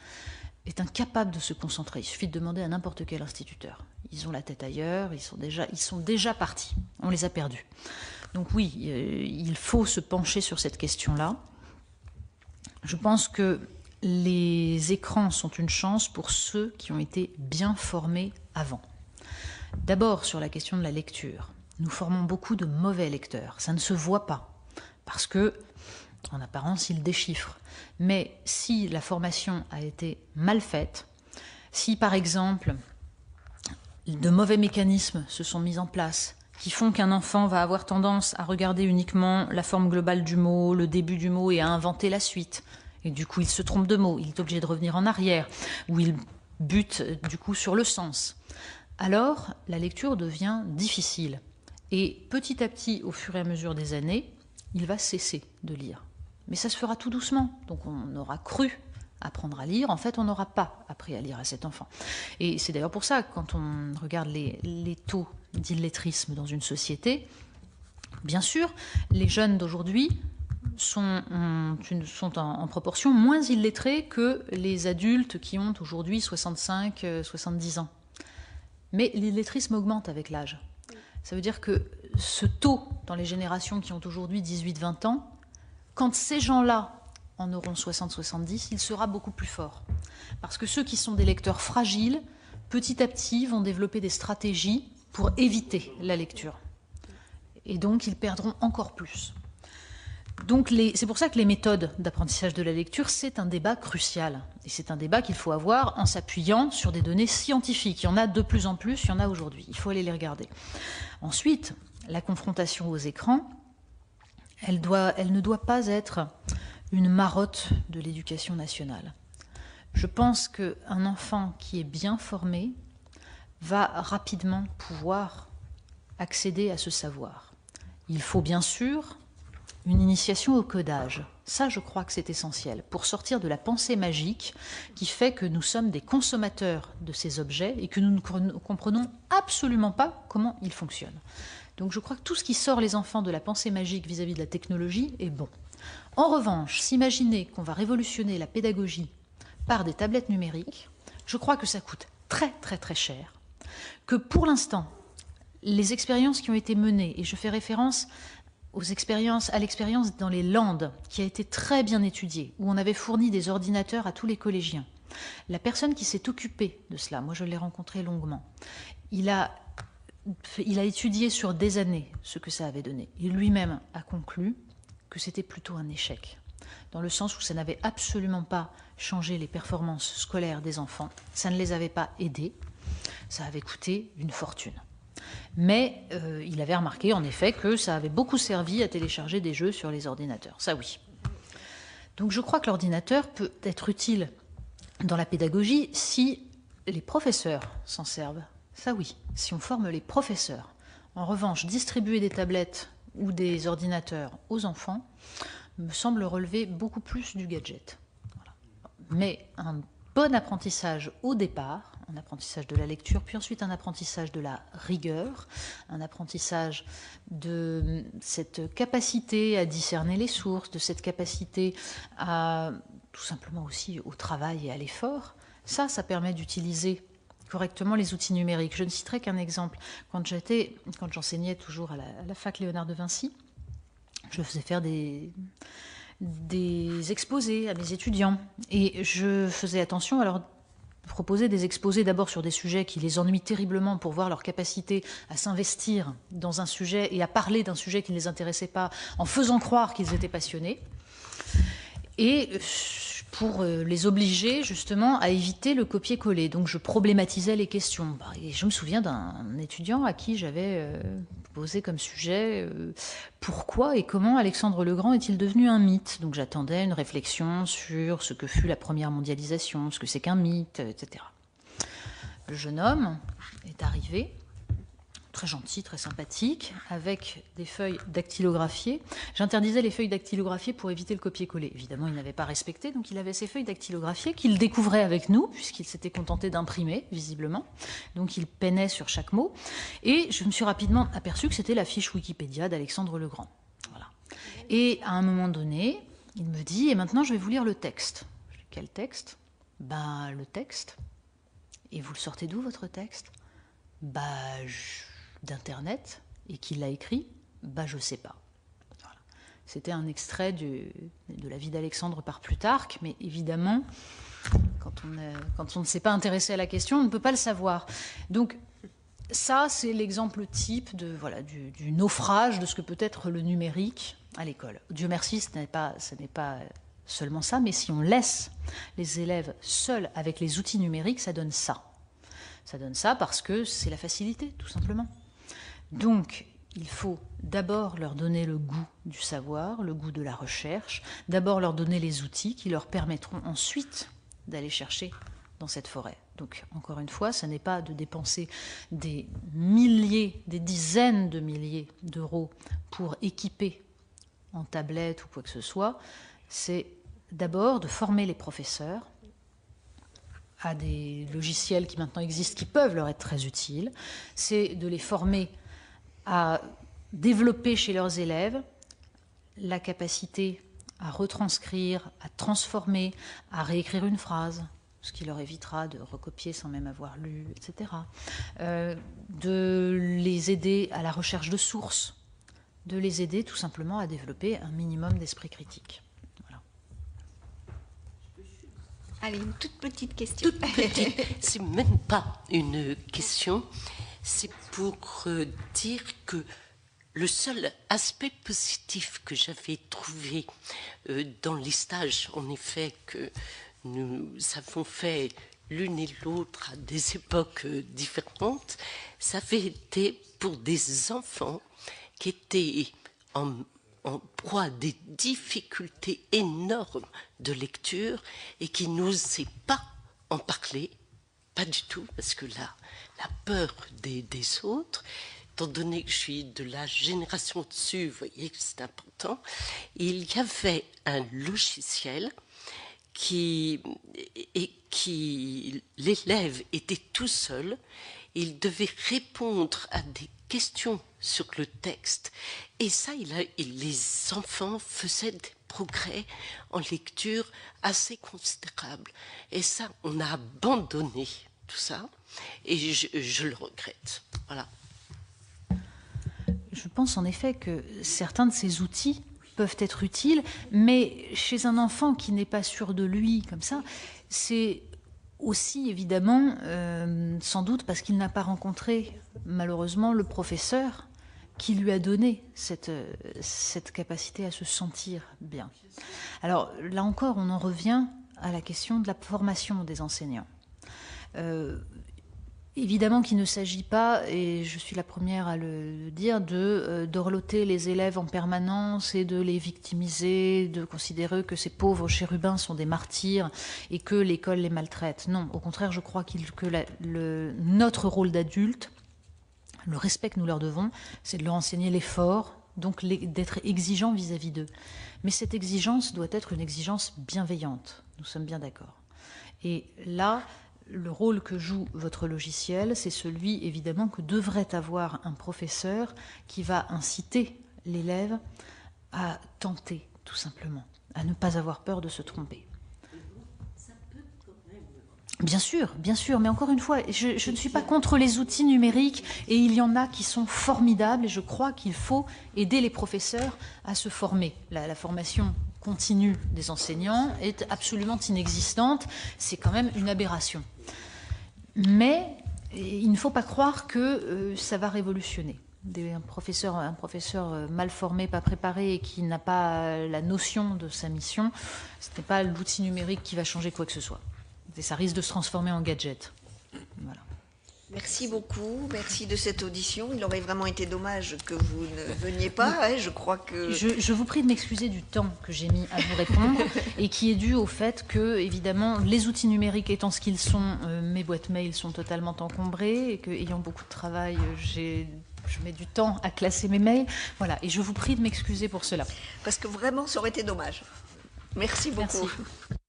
est incapable de se concentrer. Il suffit de demander à n'importe quel instituteur. Ils ont la tête ailleurs, ils sont déjà partis. On les a perdus. Donc oui, il faut se pencher sur cette question-là. Je pense que les écrans sont une chance pour ceux qui ont été bien formés avant. D'abord, sur la question de la lecture. Nous formons beaucoup de mauvais lecteurs. Ça ne se voit pas. Parce que, en apparence, ils déchiffrent. Mais si la formation a été mal faite, si par exemple de mauvais mécanismes se sont mis en place, qui font qu'un enfant va avoir tendance à regarder uniquement la forme globale du mot, le début du mot et à inventer la suite, et du coup il se trompe de mot, il est obligé de revenir en arrière, ou il bute du coup sur le sens, alors la lecture devient difficile. Et petit à petit, au fur et à mesure des années, il va cesser de lire. Mais ça se fera tout doucement. Donc on aura cru apprendre à lire. En fait, on n'aura pas appris à lire à cet enfant. Et c'est d'ailleurs pour ça que quand on regarde les taux d'illettrisme dans une société, bien sûr, les jeunes d'aujourd'hui sont en proportion moins illettrés que les adultes qui ont aujourd'hui 65, 70 ans. Mais l'illettrisme augmente avec l'âge. Ça veut dire que ce taux dans les générations qui ont aujourd'hui 18-20 ans Quand ces gens-là en auront 60-70, il sera beaucoup plus fort. Parce que ceux qui sont des lecteurs fragiles, petit à petit, vont développer des stratégies pour éviter la lecture. Et donc, ils perdront encore plus. Donc, c'est pour ça que les méthodes d'apprentissage de la lecture, c'est un débat crucial. Et c'est un débat qu'il faut avoir en s'appuyant sur des données scientifiques. Il y en a de plus en plus, il y en a aujourd'hui. Il faut aller les regarder. Ensuite, la confrontation aux écrans, elle ne doit pas être une marotte de l'éducation nationale. Je pense qu'un enfant qui est bien formé va rapidement pouvoir accéder à ce savoir. Il faut bien sûr une initiation au codage. Ça, je crois que c'est essentiel pour sortir de la pensée magique qui fait que nous sommes des consommateurs de ces objets et que nous ne comprenons absolument pas comment ils fonctionnent. Donc je crois que tout ce qui sort les enfants de la pensée magique vis-à-vis de la technologie est bon. En revanche, s'imaginer qu'on va révolutionner la pédagogie par des tablettes numériques, je crois que ça coûte très très très cher, que pour l'instant, les expériences qui ont été menées, et je fais référence à l'expérience dans les Landes, qui a été très bien étudiée, où on avait fourni des ordinateurs à tous les collégiens. La personne qui s'est occupée de cela, moi je l'ai rencontré longuement, il a étudié sur des années ce que ça avait donné. Il lui-même a conclu que c'était plutôt un échec, dans le sens où ça n'avait absolument pas changé les performances scolaires des enfants, ça ne les avait pas aidés, ça avait coûté une fortune. Mais il avait remarqué en effet que ça avait beaucoup servi à télécharger des jeux sur les ordinateurs, ça oui. Donc je crois que l'ordinateur peut être utile dans la pédagogie si les professeurs s'en servent, ça oui, si on forme les professeurs. En revanche, distribuer des tablettes ou des ordinateurs aux enfants me semble relever beaucoup plus du gadget. Voilà. Mais un bon apprentissage au départ, un apprentissage de la lecture, puis ensuite un apprentissage de la rigueur, un apprentissage de cette capacité à discerner les sources, de cette capacité à tout simplement aussi au travail et à l'effort, ça permet d'utiliser correctement les outils numériques. Je ne citerai qu'un exemple. Quand j'enseignais toujours à la fac Léonard de Vinci, je faisais faire des exposés à mes étudiants. Et je faisais attention à leur proposer des exposés d'abord sur des sujets qui les ennuient terriblement pour voir leur capacité à s'investir dans un sujet et à parler d'un sujet qui ne les intéressait pas en faisant croire qu'ils étaient passionnés. Et pour les obliger justement à éviter le copier-coller. Donc je problématisais les questions. Et je me souviens d'un étudiant à qui j'avais posé comme sujet pourquoi et comment Alexandre le Grand est-il devenu un mythe. Donc j'attendais une réflexion sur ce que fut la première mondialisation, ce que c'est qu'un mythe, etc. Le jeune homme est arrivé, très gentil, très sympathique, avec des feuilles dactylographiées. J'interdisais les feuilles dactylographiées pour éviter le copier-coller. Évidemment, il n'avait pas respecté, donc il avait ces feuilles dactylographiées qu'il découvrait avec nous, puisqu'il s'était contenté d'imprimer, visiblement. Donc il peinait sur chaque mot. Et je me suis rapidement aperçu que c'était la fiche Wikipédia d'Alexandre le Grand. Voilà. Et à un moment donné, il me dit « Et maintenant, je vais vous lire le texte. » Je dis « Quel texte ?»« Le texte. »« Et vous le sortez d'où, votre texte ?»« d'Internet, et qui l'a écrit, je sais pas. » Voilà. C'était un extrait de la vie d'Alexandre par Plutarque, mais évidemment, quand on ne s'est pas intéressé à la question, on ne peut pas le savoir. Donc ça, c'est l'exemple type du naufrage de ce que peut être le numérique à l'école. Dieu merci, ce n'est pas seulement ça, mais si on laisse les élèves seuls avec les outils numériques, ça donne ça. Ça donne ça parce que c'est la facilité, tout simplement. Donc, il faut d'abord leur donner le goût du savoir, le goût de la recherche, d'abord leur donner les outils qui leur permettront ensuite d'aller chercher dans cette forêt. Donc, encore une fois, ce n'est pas de dépenser des dizaines de milliers d'euros pour équiper en tablette ou quoi que ce soit, c'est d'abord de former les professeurs à des logiciels qui maintenant existent, qui peuvent leur être très utiles, c'est de les former à développer chez leurs élèves la capacité à retranscrire, à transformer, à réécrire une phrase, ce qui leur évitera de recopier sans même avoir lu, etc. De les aider à la recherche de sources, de les aider tout simplement à développer un minimum d'esprit critique. Voilà. Allez, une toute petite question. Toute petite, c'est même pas une question, c'est pour dire que le seul aspect positif que j'avais trouvé dans les stages, en effet, que nous avons fait l'une et l'autre à des époques différentes, ça avait été pour des enfants qui étaient en proie à des difficultés énormes de lecture et qui n'osaient pas en parler, pas du tout, parce que la peur des autres, étant donné que je suis de la génération dessus, vous voyez que c'est important, il y avait un logiciel qui l'élève était tout seul, il devait répondre à des questions sur le texte, et ça, les enfants faisaient des progrès en lecture assez considérables, et ça, on a abandonné tout ça, et je le regrette. Voilà. Je pense en effet que certains de ces outils peuvent être utiles, mais chez un enfant qui n'est pas sûr de lui, comme ça, c'est aussi évidemment, sans doute parce qu'il n'a pas rencontré malheureusement le professeur qui lui a donné cette capacité à se sentir bien. Alors là encore, on en revient à la question de la formation des enseignants. Évidemment qu'il ne s'agit pas, et je suis la première à le dire, d'orloter les élèves en permanence et de les victimiser, de considérer que ces pauvres chérubins sont des martyrs et que l'école les maltraite. Non, au contraire, je crois que notre rôle d'adulte, le respect que nous leur devons, c'est de leur enseigner l'effort, donc d'être exigeant vis-à-vis d'eux. Mais cette exigence doit être une exigence bienveillante, nous sommes bien d'accord. Et là, le rôle que joue votre logiciel, c'est celui, évidemment, que devrait avoir un professeur qui va inciter l'élève à tenter, tout simplement, à ne pas avoir peur de se tromper. Bien sûr, mais encore une fois, je ne suis pas contre les outils numériques, et il y en a qui sont formidables, et je crois qu'il faut aider les professeurs à se former. La formation continue des enseignants est absolument inexistante, c'est quand même une aberration. Mais il ne faut pas croire que ça va révolutionner. Un professeur mal formé, pas préparé et qui n'a pas la notion de sa mission, ce n'est pas l'outil numérique qui va changer quoi que ce soit. Et ça risque de se transformer en gadget. Voilà. Merci beaucoup, merci de cette audition. Il aurait vraiment été dommage que vous ne veniez pas, hein, je crois que... Je vous prie de m'excuser du temps que j'ai mis à vous répondre et qui est dû au fait que, évidemment, les outils numériques étant ce qu'ils sont, mes boîtes mail sont totalement encombrées et qu'ayant beaucoup de travail, je mets du temps à classer mes mails. Voilà, et je vous prie de m'excuser pour cela. Parce que vraiment, ça aurait été dommage. Merci beaucoup. Merci.